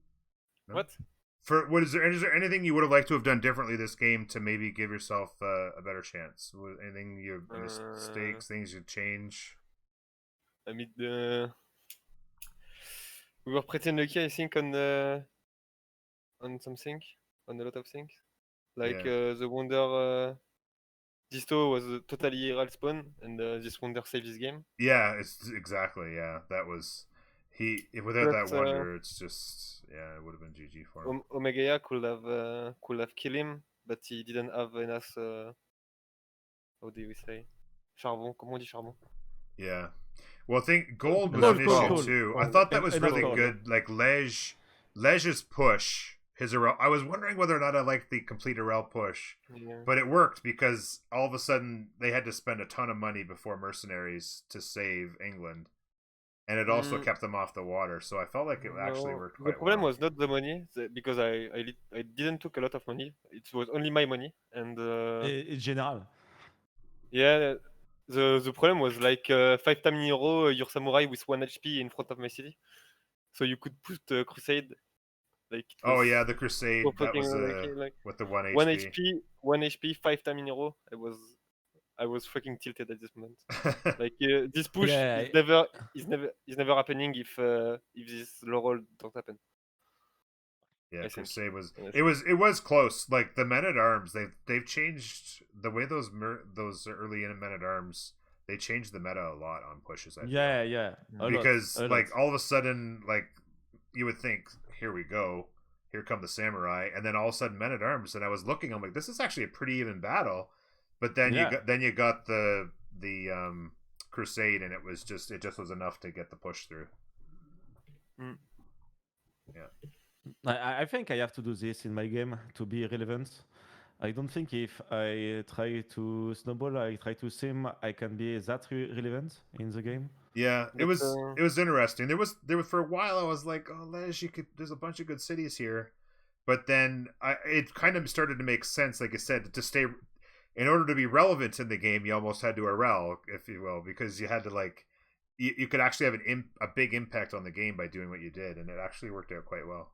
No? What? For what is there anything you would have liked to have done differently this game to maybe give yourself a better chance? Anything any mistakes, things you'd change? I mean, we were pretty lucky, I think, on something, on a lot of things. Like the Wonder Disto was totally real spawn, and this Wonder saved this game. Yeah, it's exactly, yeah. That was without that Wonder, it's just it would have been GG for him. Omegaya could have killed him, but he didn't have enough. How do we say? Charbon. Comment on dit charbon? Yeah. Well, I think gold was an issue too. I thought that was really gold. good. Like Lej's push, his Arel. I was wondering whether or not I liked the complete Arel push, but it worked because all of a sudden they had to spend a ton of money before mercenaries to save England, and it also kept them off the water. So I felt like it actually worked quite well. The problem was not the money, because I didn't took a lot of money. It was only my money, and In general. yeah. The problem was like 5 times in a row, your samurai with 1 HP in front of my city, so you could put Crusade. Like the Crusade that was with the 1 HP. 1 HP 5 times in a row. I was fucking tilted at this moment. Like this push is never happening if this Laurel don't happen. Yeah, Crusade was it was close. Like the men at arms, they've changed the way those early in men at arms. They changed the meta a lot on pushes. Because all of a sudden, like you would think, here we go, here come the samurai, and then all of a sudden men at arms. And I was looking, I'm like, this is actually a pretty even battle. But then you got the Crusade, and it just was enough to get the push through. Yeah. I think I have to do this in my game to be relevant. I don't think if I try to snowball, I try to sim, I can be that relevant in the game. Yeah, it was interesting. There was for a while I was like, oh, Lej, there's a bunch of good cities here, but then it kind of started to make sense. Like I said, to stay in order to be relevant in the game, you almost had to Arel, if you will, because you had to you could actually have a big impact on the game by doing what you did, and it actually worked out quite well.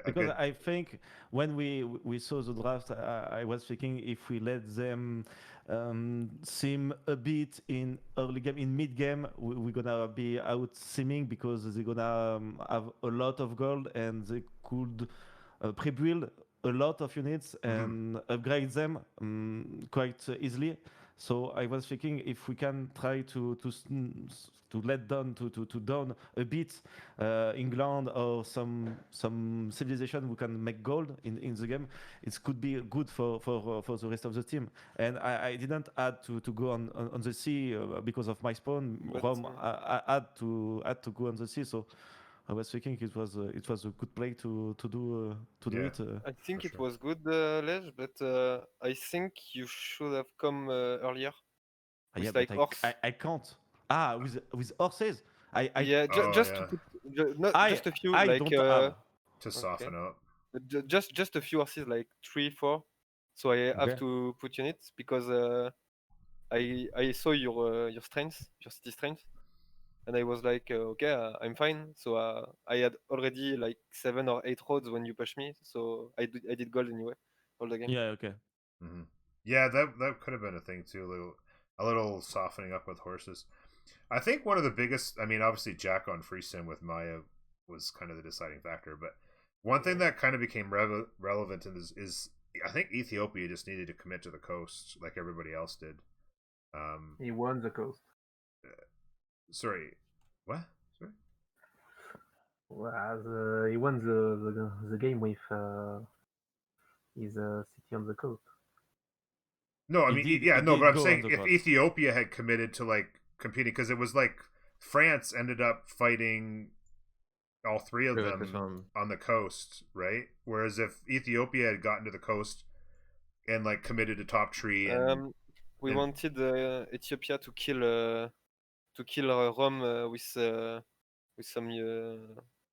Because I think when we saw the draft, I was thinking if we let them sim a bit in early game, in mid game, we're gonna be out simming because they're gonna have a lot of gold and they could pre-build a lot of units and upgrade them quite easily. So I was thinking if we can try to let down to down a bit England or some civilization who can make gold in the game, it could be good for the rest of the team. And I didn't add to go on the sea because of my spawn. Rome I had to go on the sea, so I was thinking it was a good play to do it. I think it was good, Lej, but I think you should have come earlier. Yeah, like but I can't. With horses. Just to put just a few to soften up. Just a few horses, like 3, 4. So I have to put units because I saw your strengths, your city strength. And I was like, okay, I'm fine. So I had already like 7 or 8 roads when you pushed me. So I did gold anyway, all the game. Yeah, okay. Mm-hmm. Yeah, that could have been a thing too. A little softening up with horses. I think one of the biggest, I mean, obviously Jack on free sim with Maya was kind of the deciding factor. But one thing that kind of became relevant in this is I think Ethiopia just needed to commit to the coast like everybody else did. He won the coast. Sorry, what? Sorry. Well, he won the game with his city on the coast. No, I mean, but I'm saying if Ethiopia had committed to like competing, because it was like France ended up fighting all 3 of them on the coast, right? Whereas if Ethiopia had gotten to the coast and like committed to top tree, we wanted Ethiopia to kill Rome with some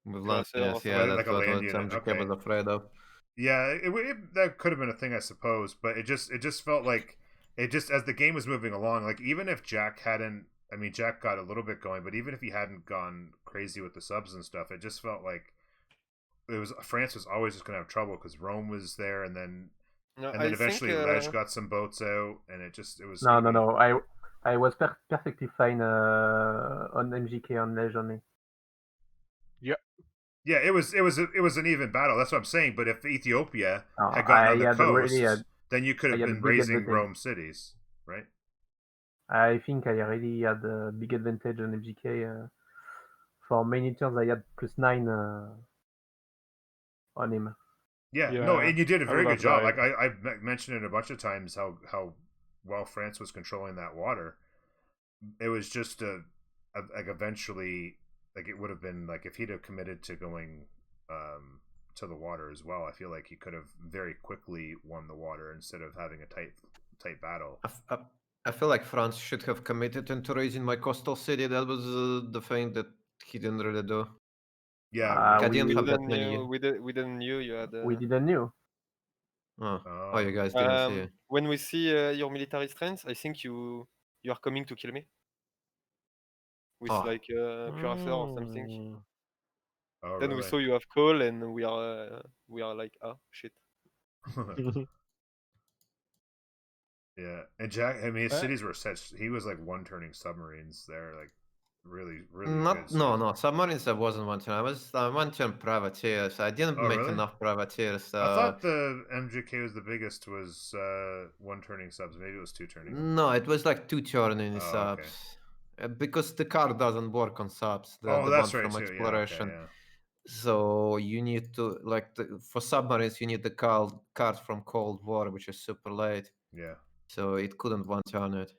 with landmass, that's what Jacob was afraid of. Yeah, that could have been a thing, I suppose, but it just felt like it just as the game was moving along, like even if Jack hadn't, I mean, Jack got a little bit going, but even if he hadn't gone crazy with the subs and stuff, it just felt like it was France was always just gonna have trouble because Rome was there, and then No, and I then think eventually Leg got some boats out, and it was No, gonna no, be- no. I was perfectly fine on MGK on Ledge only. Yeah, it was an even battle. That's what I'm saying. But if Ethiopia No, had gotten on I the had coast, really a, then you could I have had a been big raising advantage. Rome cities, right? I think I really had a big advantage on MGK. For many turns, I had +9 on him. Yeah, no, Yeah, and you did a I very would good have job. died. Like I've mentioned it a bunch of times how well France was controlling that water. It was just like eventually, like it would have been like if he'd have committed to going to the water as well. I feel like he could have very quickly won the water instead of having a tight battle. I feel like France should have committed into raising my coastal city. That was the thing that he didn't really do. Yeah, I we, didn't have that didn't many. knew, we didn't knew you had. we didn't knew. Oh, you guys didn't see it. When we see your military strength, I think you are coming to kill me with Oh. like cuirasseur or something. Oh, Then we really? saw you have call, and we are like, ah, shit. Yeah, and Jack. I mean, his Uh, cities were such. He was like one-turning submarines there, like really good. No, submarines. I wasn't one turn. I was one turn privateers. I didn't Oh, make really? enough privateers. I thought the MGK was the biggest. Was one-turning subs? Maybe it was two-turning. No, it was like 2 turning Oh, subs. okay. Because the card doesn't work on subs. The Oh, one that's right from too. exploration. Yeah, okay, So you need to for submarines you need the card from Cold War, which is super late. yeah. So it couldn't one turn it.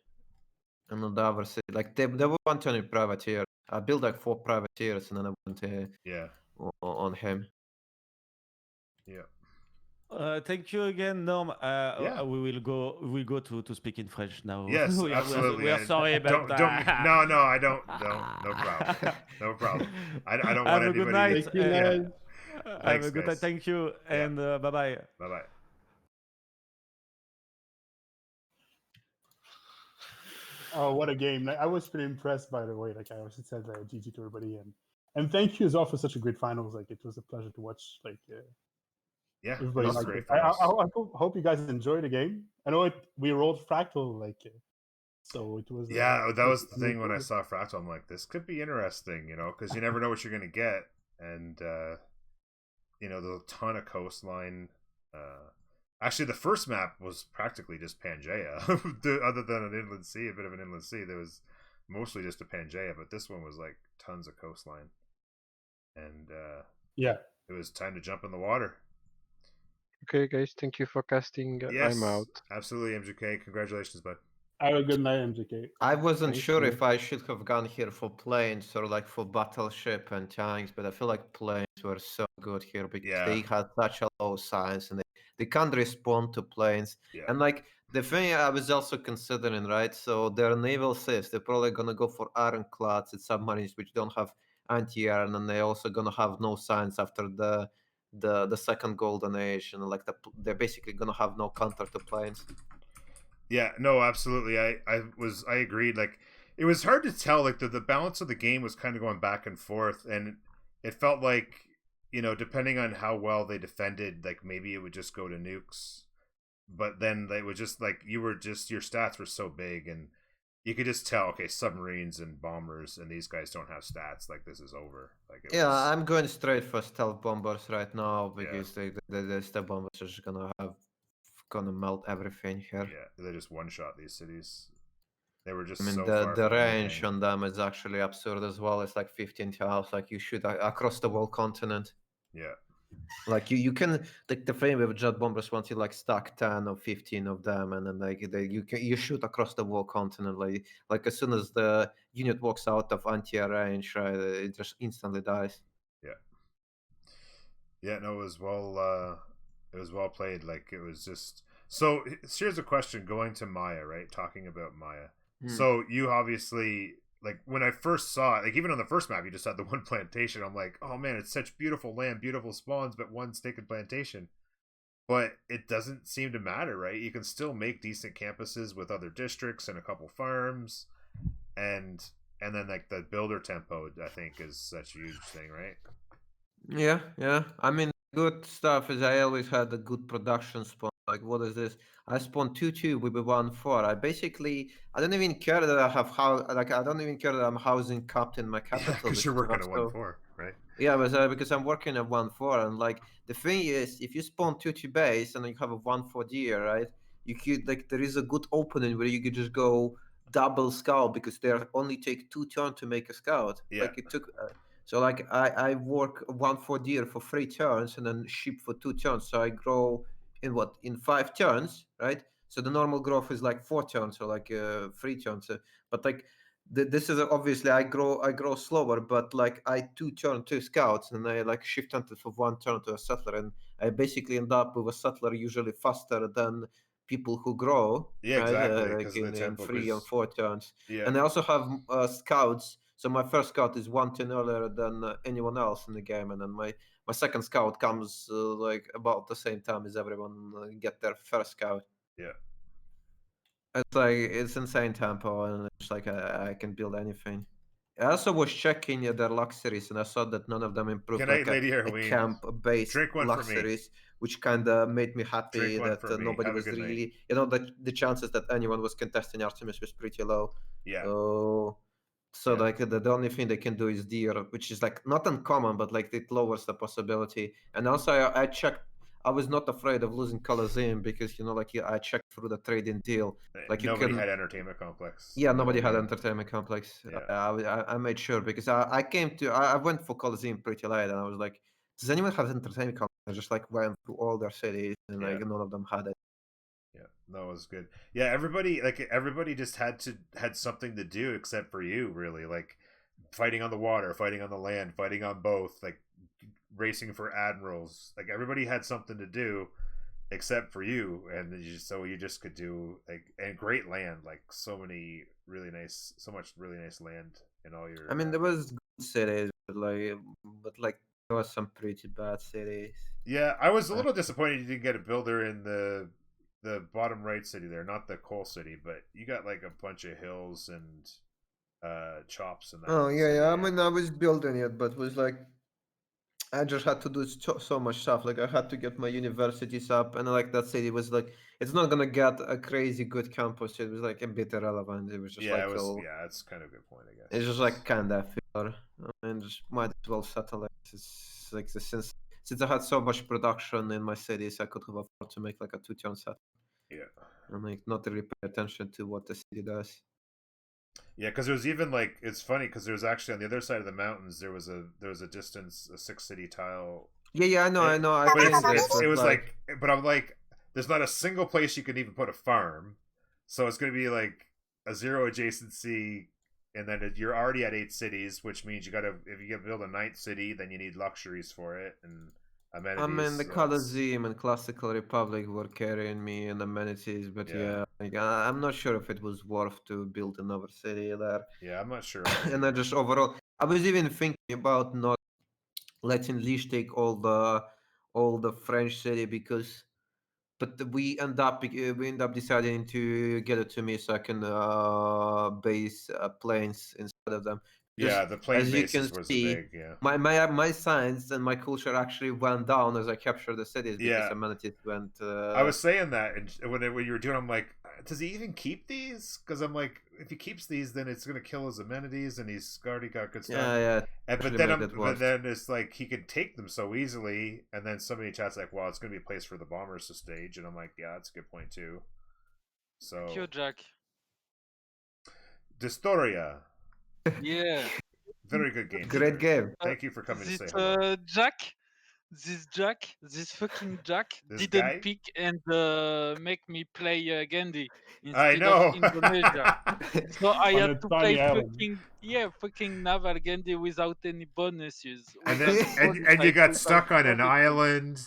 And on the other side, like they were one turning privateer. I built like 4 privateers and then I went Yeah. on him. Yeah. Thank you again, Norm. Yeah. We will go to speak in French now. Yes, absolutely. We are sorry about don't, that. no, I don't. No problem. No problem. I don't want Have a good anybody. night. Thank you, Yeah. guys. Have Thanks, a good guys. night. Thank you, Yeah. and bye bye. Bye bye. Oh, what a game! I was pretty impressed, by the way. Like I also said, GG to everybody, and thank you as well for such a great finals. Like it was a pleasure to watch. Like Yeah, everybody this is liked great it. I finals. hope you guys enjoyed the game. I know we rolled Fractal, like so it was. Yeah, that was the pretty thing when I cool. saw Fractal. I'm like, this could be interesting, because you never know what you're gonna get, and there's a ton of coastline. Actually, the first map was practically just Pangaea, other than an inland sea, a bit of an inland sea. There was mostly just a Pangaea, but this one was like tons of coastline, and Yeah. it was time to jump in the water. Okay, guys, thank you for casting. Yes, I'm out. absolutely, MGK. Congratulations, bud. Have a good night, MJK. I wasn't Thank sure you. if I should have gone here for planes or like for battleship and tanks, but I feel like planes were so good here because they had such a low science and they can't respond to planes. Yeah. And like the thing I was also considering, right? So their naval ships, they're probably gonna go for ironclads and submarines which don't have anti-air, and then they're also gonna have no science after the second golden age, and like they're basically gonna have no counter to planes. Yeah, no, absolutely. I agreed. Like, it was hard to tell. Like the balance of the game was kind of going back and forth, and it felt like depending on how well they defended, like maybe it would just go to nukes, but then they would just like your stats were so big, and you could just tell. Okay, submarines and bombers, and these guys don't have stats. Like this is over. Like I'm going straight for stealth bombers right now because the stealth bombers are just gonna melt everything here. Yeah, they just one shot these cities. They were just. I mean, so far the from range anything. on them is actually absurd as well. It's like 15 tiles, like you shoot across the whole continent. Yeah. Like you can like the thing with jet bombers once you like stack 10 or 15 of them, and then you shoot across the whole continent. Like as soon as the unit walks out of anti-air range, right, it just instantly dies. Yeah. Yeah. No, it was well played. Like it was just. So here's a question going to Maya, right? Talking about Maya. So you obviously, like when I first saw it, like even on the first map, you just had the one plantation. I'm like, oh man, it's such beautiful land, beautiful spawns, but one stinking plantation. but it doesn't seem to matter, right? You can still make decent campuses with other districts and a couple farms, and then like the builder tempo, I think, is such a huge thing, right? Yeah. I mean, good stuff is I always had a good production spawn. Like, what is this? I spawned 2-2 with a 1-4. I don't even care that I have I don't even care that I'm housing captain my capital. Because you're because I working have at 1-4, right? Yeah, but because I'm working at 1-4, and like the thing is, if you spawn 2-2 base and then you have a 1-4 deer, right? You could like there is a good opening where you could just go double scout because they only take 2 turns to make a scout. Yeah. Like it took. So like I work 1-4 deer for 3 turns and then sheep for 2 turns. So I grow in 5 turns, right? So the normal growth is like 4 turns or like 3 turns. But like this is obviously I grow slower, but like I 2 turn 2 scouts and I like shift hunted for 1 turn to a settler, and I basically end up with a settler usually faster than people who grow, Yeah, right? exactly. Like Because of the in tempo. 3 and 4 turns. Yeah. And I also have scouts. So my first scout is 1 turn earlier than anyone else in the game, and then my second scout comes like about the same time as everyone get their first scout. Yeah. It's like it's insane tempo, and it's like I can build anything. I also was checking their luxuries, and I saw that none of them improved Good night, like Lady a Heroine. camp-based Drink one for me. luxuries, which kind of made me happy Drink one that for me. nobody Have a was good night. really, the chances that anyone was contesting Artemis was pretty low. Yeah. So Yeah. like the only thing they can do is deer, which is like not uncommon, but like it lowers the possibility. And also I checked. I was not afraid of losing Colosseum because like I checked through the trading deal. Like you Nobody can, had entertainment complex. yeah, nobody had entertainment complex. Yeah. I made sure because I went for Colosseum pretty late, and I was like, does anyone have entertainment complex? I just like went through all their cities, and like none of them had it. Yeah, that was good. Yeah, everybody just had something to do except for you, really. Like fighting on the water, fighting on the land, fighting on both, like racing for admirals. Like everybody had something to do except for you, and so you just could do like and great land, like so much really nice land in all your. I mean, there was good cities, but like there was some pretty bad cities. Yeah, I was a little disappointed you didn't get a builder in the bottom right city there, not the coal city, but you got like a bunch of hills and chops and that. Oh yeah. I mean, I was building it, but it was like I just had to do so much stuff. Like I had to get my universities up, and like that city was like it's not gonna get a crazy good campus. It was like a bit irrelevant. It was just like that's kind of a good point, I guess. It's just like kind of filler. I mean, just might as well settle it. It's like since I had so much production in my cities, I could have afforded to make like a 2-turn set. Yeah. And like not really pay attention to what the city does. Yeah, because there was even like it's funny because there was actually on the other side of the mountains there was a distance, a 6-city tile. Yeah, I know. It was like, but I'm like, there's not a single place you can even put a farm, so it's going to be like a 0 adjacency, and then you're already at 8 cities, which means if you build a 9th city, then you need luxuries for it and amenities. I mean, the Colosseum and Classical Republic were carrying me in amenities, but like, I'm not sure if it was worth to build another city there. Yeah, I'm not sure. And I just overall, I was even thinking about not letting Liege take all the French city but we end up deciding to get it to me so I can base planes instead of them. Yeah, the plane bases was see, big. Yeah, my science and my culture actually went down as I captured the cities because amenities went. I was saying that, and when you were doing, I'm like, does he even keep these? Because I'm like, if he keeps these, then it's gonna kill his amenities, and he's already got good stuff. Yeah. But then it's like he could take them so easily, and then somebody chats like, well, it's gonna be a place for the bombers to stage, and I'm like, yeah, that's a good point too. So. Thank you, Jack. Distoria. Yeah. Very good game. Great game. Thank you for coming to say hello. This fucking Jack This didn't guy? pick and make me play Gandhi I instead know. of Indonesia. So I On a had to tiny play island. fucking naval Gandhi without any bonuses. And then and you got stuck on an island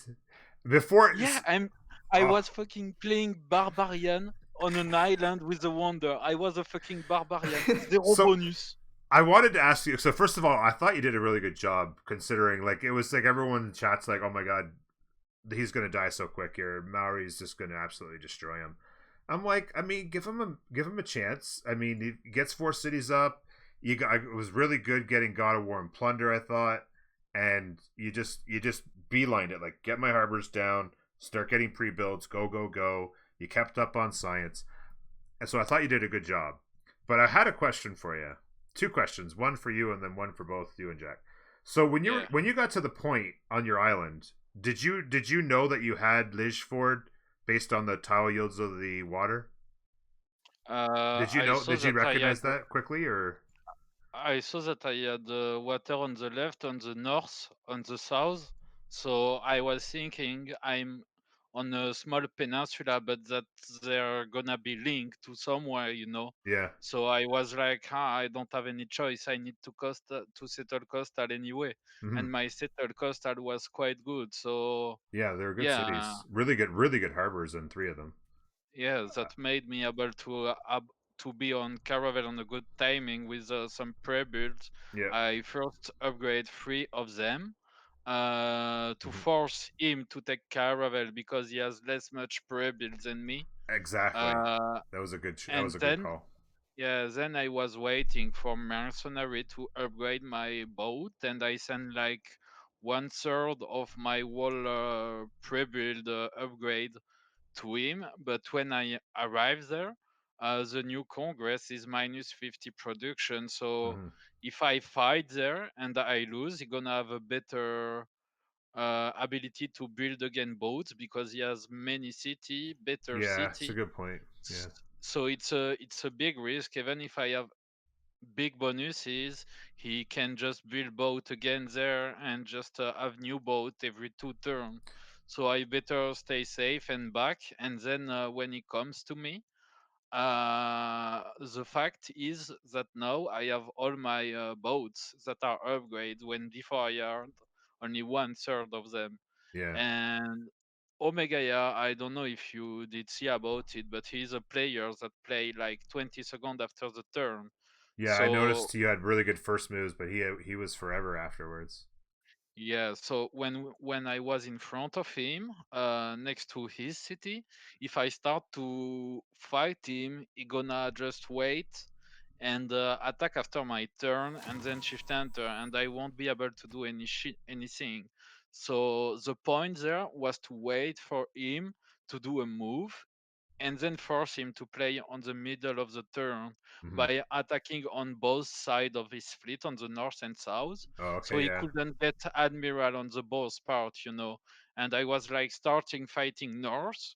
before. Yeah, I was fucking playing barbarian on an island with a wonder. I was a fucking barbarian. Zero bonus. I wanted to ask you. So first of all, I thought you did a really good job considering, like, it was like everyone in chat's like, "Oh my god, he's gonna die so quick here. Maori's just gonna absolutely destroy him. I'm like, I mean, give him a chance. I mean, he gets 4 cities up. It was really good getting God of War and Plunder, I thought, and you just beelined it, like get my harbors down, start getting pre-builds, go. You kept up on science, and so I thought you did a good job. But I had a question for you, 2 questions, one for you and then one for both you and Jack. So when you got to the point on your island, did you know that you had Lijford based on the tile yields of the water? Did you I know? saw Did you that I recognize had that quickly, or? I saw that I had water on the left, on the north, on the south. So I was thinking I'm on a small peninsula, but that they're gonna be linked to somewhere, you know. Yeah. So I was like, I don't have any choice. I need to settle coastal anyway, Mm-hmm. and my settle coastal was quite good. So Yeah, they're good yeah, cities. Really good harbors in 3 of them. yeah, that made me able to be on Caravel on a good timing with some pre-builds. Yeah. I first upgrade 3 of them to Mm-hmm. force him to take Caravel because he has less much pre-builds than me. Exactly. Uh, That was a good. That was and a good then call. yeah, then I was waiting for Mercenary to upgrade my boat, and I sent like 1/3 of my whole pre-build upgrade to him. But when I arrived there, the new Congress is minus 50 production. So Mm-hmm. if I fight there and I lose, he's gonna have a better ability to build again boats because he has many city, better Yeah, it's a city. good point. Yeah. So it's a big risk. Even if I have big bonuses, he can just build boat again there and just have new boat every 2 turn. So I better stay safe and back. And then when he comes to me, the fact is that now I have all my boats that are upgrade when before I had only 1/3 of them. Yeah. And Omega, yeah, I don't know if you did see about it, but he's a player that play like 20 seconds after the turn. Yeah, I So noticed you had really good first moves, but he was forever afterwards. yeah, so when I was in front of him, next to his city, if I start to fight him, he gonna just wait and attack after my turn, and then shift enter, and I won't be able to do anything. So the point there was to wait for him to do a move and then force him to play on the middle of the turn Mm-hmm. by attacking on both sides of his fleet on the north and south. Oh, So okay, he yeah. couldn't get admiral on the both part, you know. And I was like starting fighting north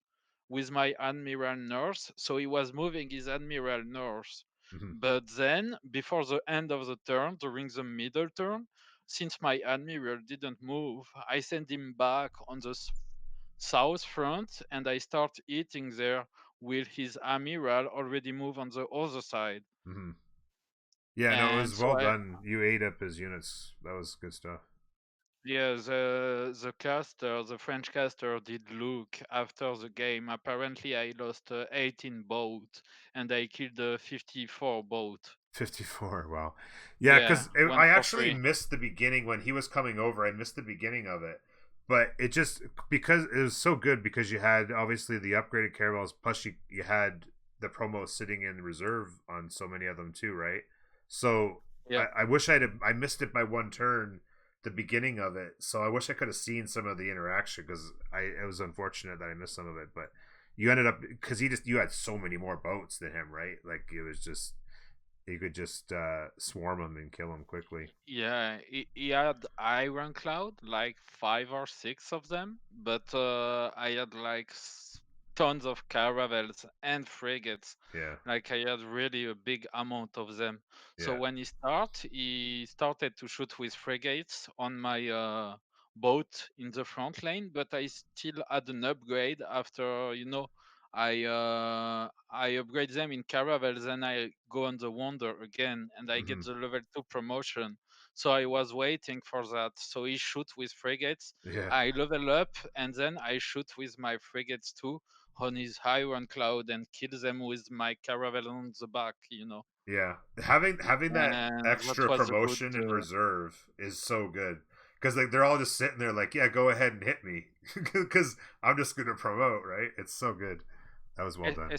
with my admiral north, so he was moving his admiral north. Mm-hmm. But then before the end of the turn, during the middle turn, since my admiral didn't move, I sent him back on the south front and I start eating there with his amiral already moved on the other side. Mm-hmm. Yeah, no, it And was so well done. You ate up his units. That was good stuff. yeah, the caster, the French caster did look after the game. Apparently I lost 18 boat and I killed 54 boat. 54. Wow. Yeah, Yeah, because one I for actually free. missed the beginning when he was coming over. I missed the beginning of it, but it just because it was so good because you had obviously the upgraded caravels plus you had the promos sitting in reserve on so many of them too, right? So Yeah. I wish I missed it by 1 turn, the beginning of it. So I wish I could have seen some of the interaction because it was unfortunate that I missed some of it, but you ended up because you had so many more boats than him, right? Like it was just you could just swarm them and kill them quickly. Yeah, he had Iron Cloud, like 5 or 6 of them, but I had like tons of caravels and frigates. Yeah, Like I had really a big amount of them. So yeah. when he started to shoot with frigates on my boat in the front lane, but I still had an upgrade after, you know, I upgrade them in caravels and I go on the wonder again and I Hmm. get the level 2 promotion. So I was waiting for that. So he shoot with frigates. Yeah, I level up and then I shoot with my frigates too on his Iron Cloud and kill them with my caravel on the back, you know. yeah. Having that And that extra was a good promotion in reserve is so good because like they're all just sitting there like, yeah, go ahead and hit me, because I'm just gonna promote, right? It's so good. That was well done.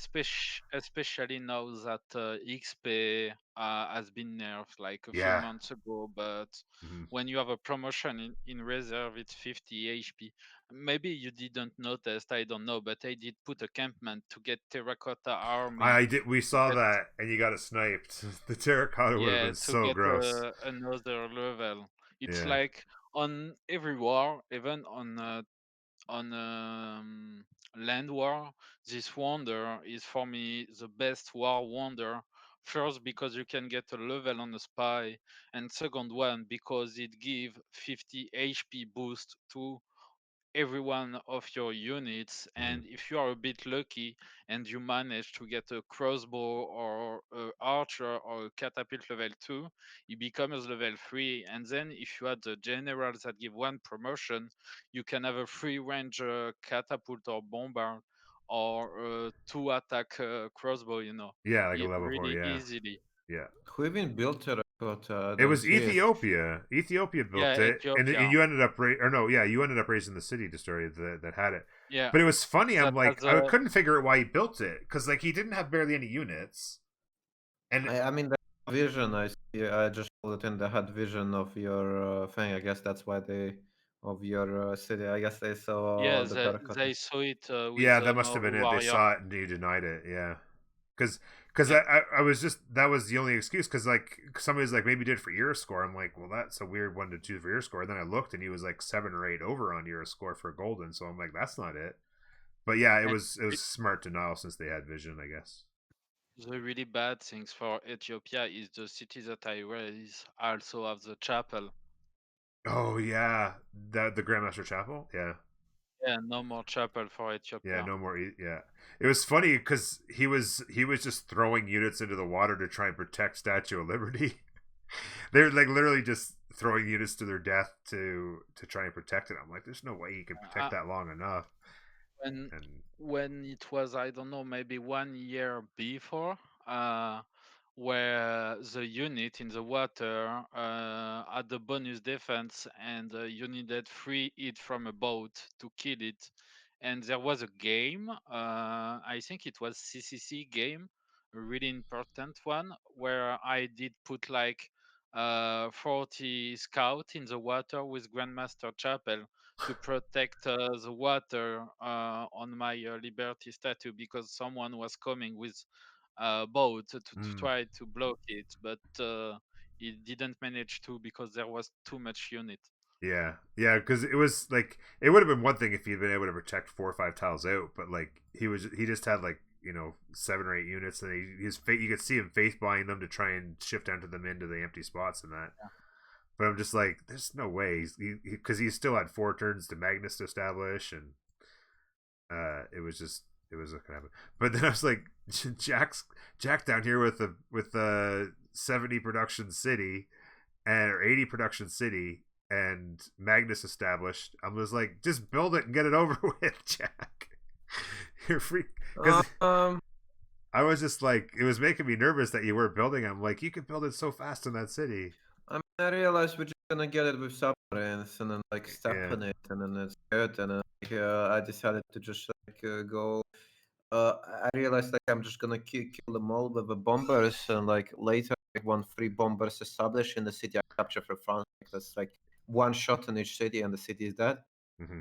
Especially now that XP has been nerfed like a few Yeah. months ago, but Mhm. when you have a promotion in reserve, it's 50 HP. Maybe you didn't notice, I don't know, but I did put a campment to get Terracotta Army. I did. We To saw get, that, and you got it sniped. The terracotta would have yeah, been to so get gross. another level. It's Yeah. like on every war, even on land war, this wonder is for me the best war wonder. First, because you can get a level on a spy, and second one because it give 50 HP boost to every one of your units. And if you are a bit lucky and you manage to get a crossbow or a archer or a catapult level 2, it becomes level 3. And then if you had the generals that give one promotion, you can have a free range catapult or bombard or 2 attack crossbow, Yeah, like a level 4. really Yeah. easily. Yeah. Who even built Terracotta? I It don't was see it. Ethiopia. Ethiopia built Yeah, it, and Ethiopia. you ended up or no, yeah, you ended up raising the city destroyer that had it. Yeah. But it was funny. I'm That like, has I a couldn't figure out why he built it because like he didn't have barely any units, and I mean, the vision. I just pulled it in. They had vision of your thing. I guess that's why they of your city. I guess they saw yeah, the they, Terracotta. they saw it with yeah, that must have more been it. They warrior. saw it and you denied it. Yeah, because Yeah. I was just that was the only excuse because like somebody's like maybe he did for your score. I'm like, well, that's a weird one to choose for your score. Then I looked and he was like 7 or 8 over on your score for golden. So I'm like, that's not it. But yeah, it And was smart denial since they had vision, I guess. the really bad things for Ethiopia is the city that I raise also have the chapel. Oh yeah, the Grandmaster Chapel. Yeah, Yeah, no more chapel for yeah, Ethiopia. no more. Yeah, it was funny because he was just throwing units into the water to try and protect Statue of Liberty. They're like literally just throwing units to their death to try and protect it. I'm like, there's no way you can protect Uh, that long enough. when And when it was, I don't know, maybe 1 year before, uh where the unit in the water had the bonus defense, and you needed 3 hit from a boat to kill it. And there was a game, I think it was CCC game, a really important one, where I did put like 40 scout in the water with Grandmaster Chapel to protect the water on my Liberty statue, because someone was coming with a boat to try to block it, but it didn't manage to because there was too much unit. yeah, yeah, because it was like it would have been one thing if he'd been able to protect 4 or 5 tiles out, but like he just had like 7 or 8 units, and you could see him faith buying them to try and shift onto them into the empty spots and that. Yeah. But I'm just like, there's no way because he still had 4 turns to Magnus to establish, and it was not gonna happen. But then I was like, Jack down here with the 70 production city or 80 production city and Magnus established. I was like, just build it and get it over with, Jack. You're free because I was just like, it was making me nervous that you weren't building. I'm like, you could build it so fast in that city. I mean, I realized we're just gonna get it with submarines and then like step Yeah. on it, and then it's good. And then I decided to just go. I realized like I'm just gonna kill them all with the bombers, and like later, like, when 3 bombers established in the city, I capture for France. Like, that's like one shot in each city, and the city is dead. Mm-hmm.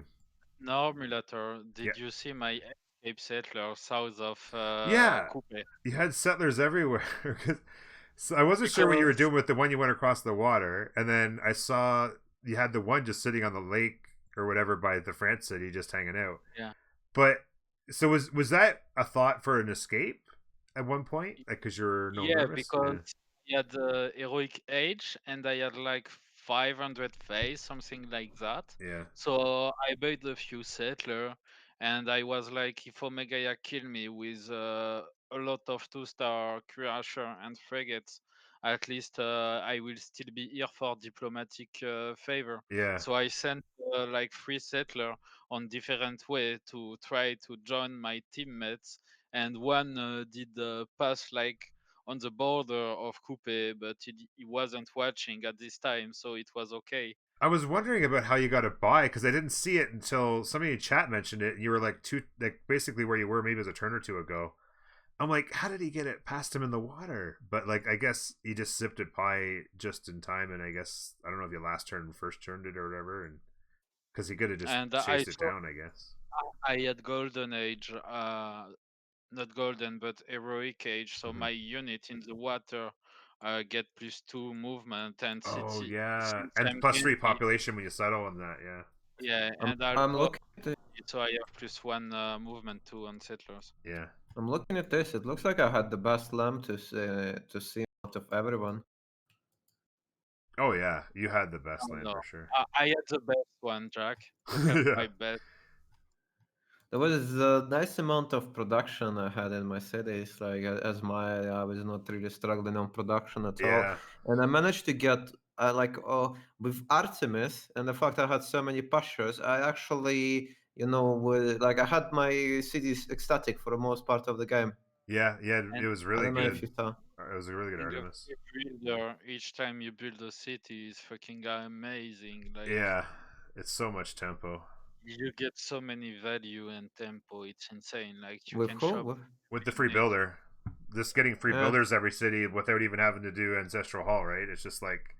No, Mulator, Yeah. did you see my escape settler south of Yeah. Coupe? You had settlers everywhere. So I wasn't sure what you were Because doing with the one you went across the water, and then I saw you had the one just sitting on the lake or whatever by the France city, just hanging out. yeah, But so was that a thought for an escape at one point? Like, because you're no yeah, nervous? because Yeah. he had the heroic age, and I had like 500 face, something like that. Yeah. So I bought a few settler, and I was like, if Omegaya kill me with a lot of 2-star crusher and frigates, at least I will still be here for diplomatic favor. Yeah. So I sent like 3 settler on different way to try to join my teammates, and one did pass like on the border of Coupe, but he wasn't watching at this time, so it was okay. I was wondering about how you got it by because I didn't see it until somebody in chat mentioned it, and you were like basically where you were maybe it was a turn or two ago. I'm like, how did he get it past him in the water? But like, I guess he just zipped it by just in time, and I guess I don't know if you last turn first turned it or whatever, and because he could have just And chased it down, I guess. I had golden age, not golden but heroic age, so my unit in the water get +2 movement and Oh city. yeah, Since and I'm +3 Genji, population when you settle on that. Yeah. yeah, and I'm Alpha, looking at it. so I have +1 movement too on settlers. Yeah. I'm looking at this. It looks like I had the best lamp to see out of everyone. Oh yeah, you had the best Oh, land no. for sure. I had the best one, Jack. Look at Yeah. my best. There was a nice amount of production I had in my cities. Like I was not really struggling on production at all, Yeah. and I managed to get with Artemis and the fact I had so many pushers. I actually like I had my cities ecstatic for the most part of the game. Yeah. Yeah. And It was I really don't know if good. you saw. It was a really good being a Artemis. builder, each time you build a city is fucking amazing. Like, Yeah. It's so much tempo. you get so many value and tempo. It's insane. Like, you With can who? shop With the free names. builder. Just getting free Yeah. builders every city without even having to do Ancestral Hall, right? It's just like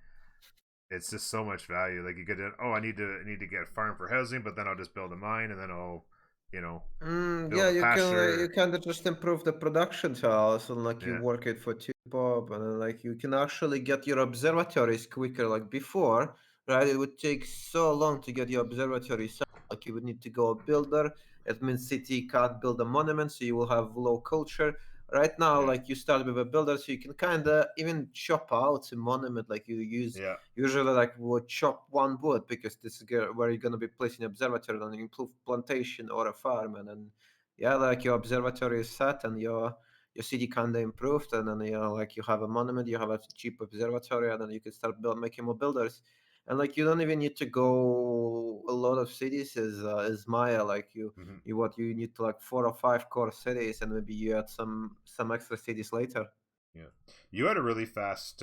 it's just so much value. Like you get it. Oh, I need to get a farm for housing, but then I'll just build a mine, and then I'll, build Yeah, a pasture. you can just improve the production tiles and like you Yeah. work it for 2 pop and then like you can actually get your observatories quicker. Like before, right? It would take so long to get your observatory set. Like you would need to go a builder. It means city can't build a monument, so you will have low culture. Right now, Yeah. like you start with a builder, so you can kind of even chop out a monument. Like you use Yeah. usually like would chop one wood because this is where you're gonna be placing observatory and improve plantation or a farm, and then yeah, like your observatory is set and your city kinda improved, and then like you have a monument, you have a cheap observatory, and then you can start making more builders. And like you don't even need to go a lot of cities as Maya. Like Mm-hmm. you need to like 4 or 5 core cities, and maybe you add some extra cities later. Yeah. You had a really fast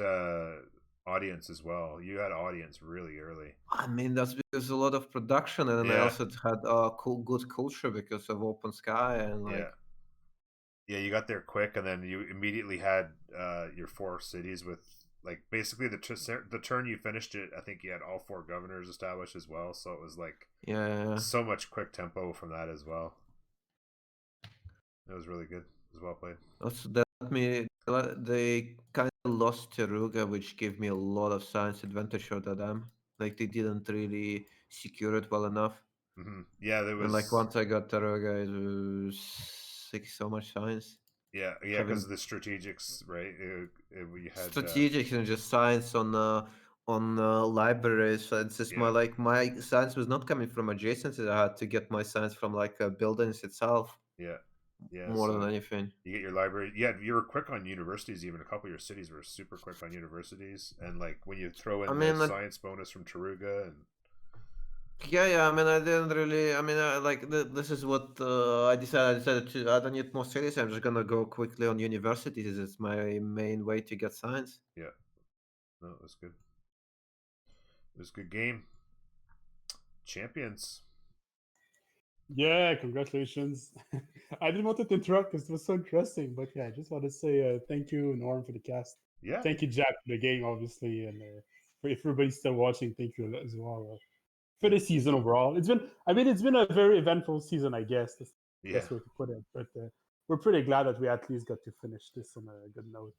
audience as well. You had audience really early. I mean, that's because a lot of production, and then I Yeah. also had good culture because of open sky and like. Yeah. Yeah, you got there quick, and then you immediately had your 4 cities with like basically the turn you finished it. I think you had all 4 governors established as well, so it was like so much quick tempo from that as well. It was really good. It was well played. Also, they kind of lost Teruga, which gave me a lot of science advantage over them. Like they didn't really secure it well enough. Mm-hmm. Yeah, there was. And like once I got Teruga, it was so much science. Yeah, because of the strategics, right? We had strategics and just science on libraries. So it's just my science was not coming from adjacencies. I had to get my science from like buildings itself. Yeah. More than anything. You get your library. Yeah, you were quick on universities. Even a couple of your cities were super quick on universities, and like when you throw in the science bonus from Taruga and. Yeah. I mean, I didn't really. I mean, this is what I decided. I decided to. I don't need more cities. I'm just gonna go quickly on universities. It's my main way to get science. Yeah, no, it was good. It was a good game. Champions. Yeah, congratulations. I didn't want to interrupt because it was so interesting, but yeah, I just want to say thank you, Norm, for the cast. Yeah. Thank you, Jack, for the game, obviously, and for if everybody's still watching, thank you as well for the season overall. It's been a very eventful season, I guess. That's the best way to put it. But we're pretty glad that we at least got to finish this on a good note.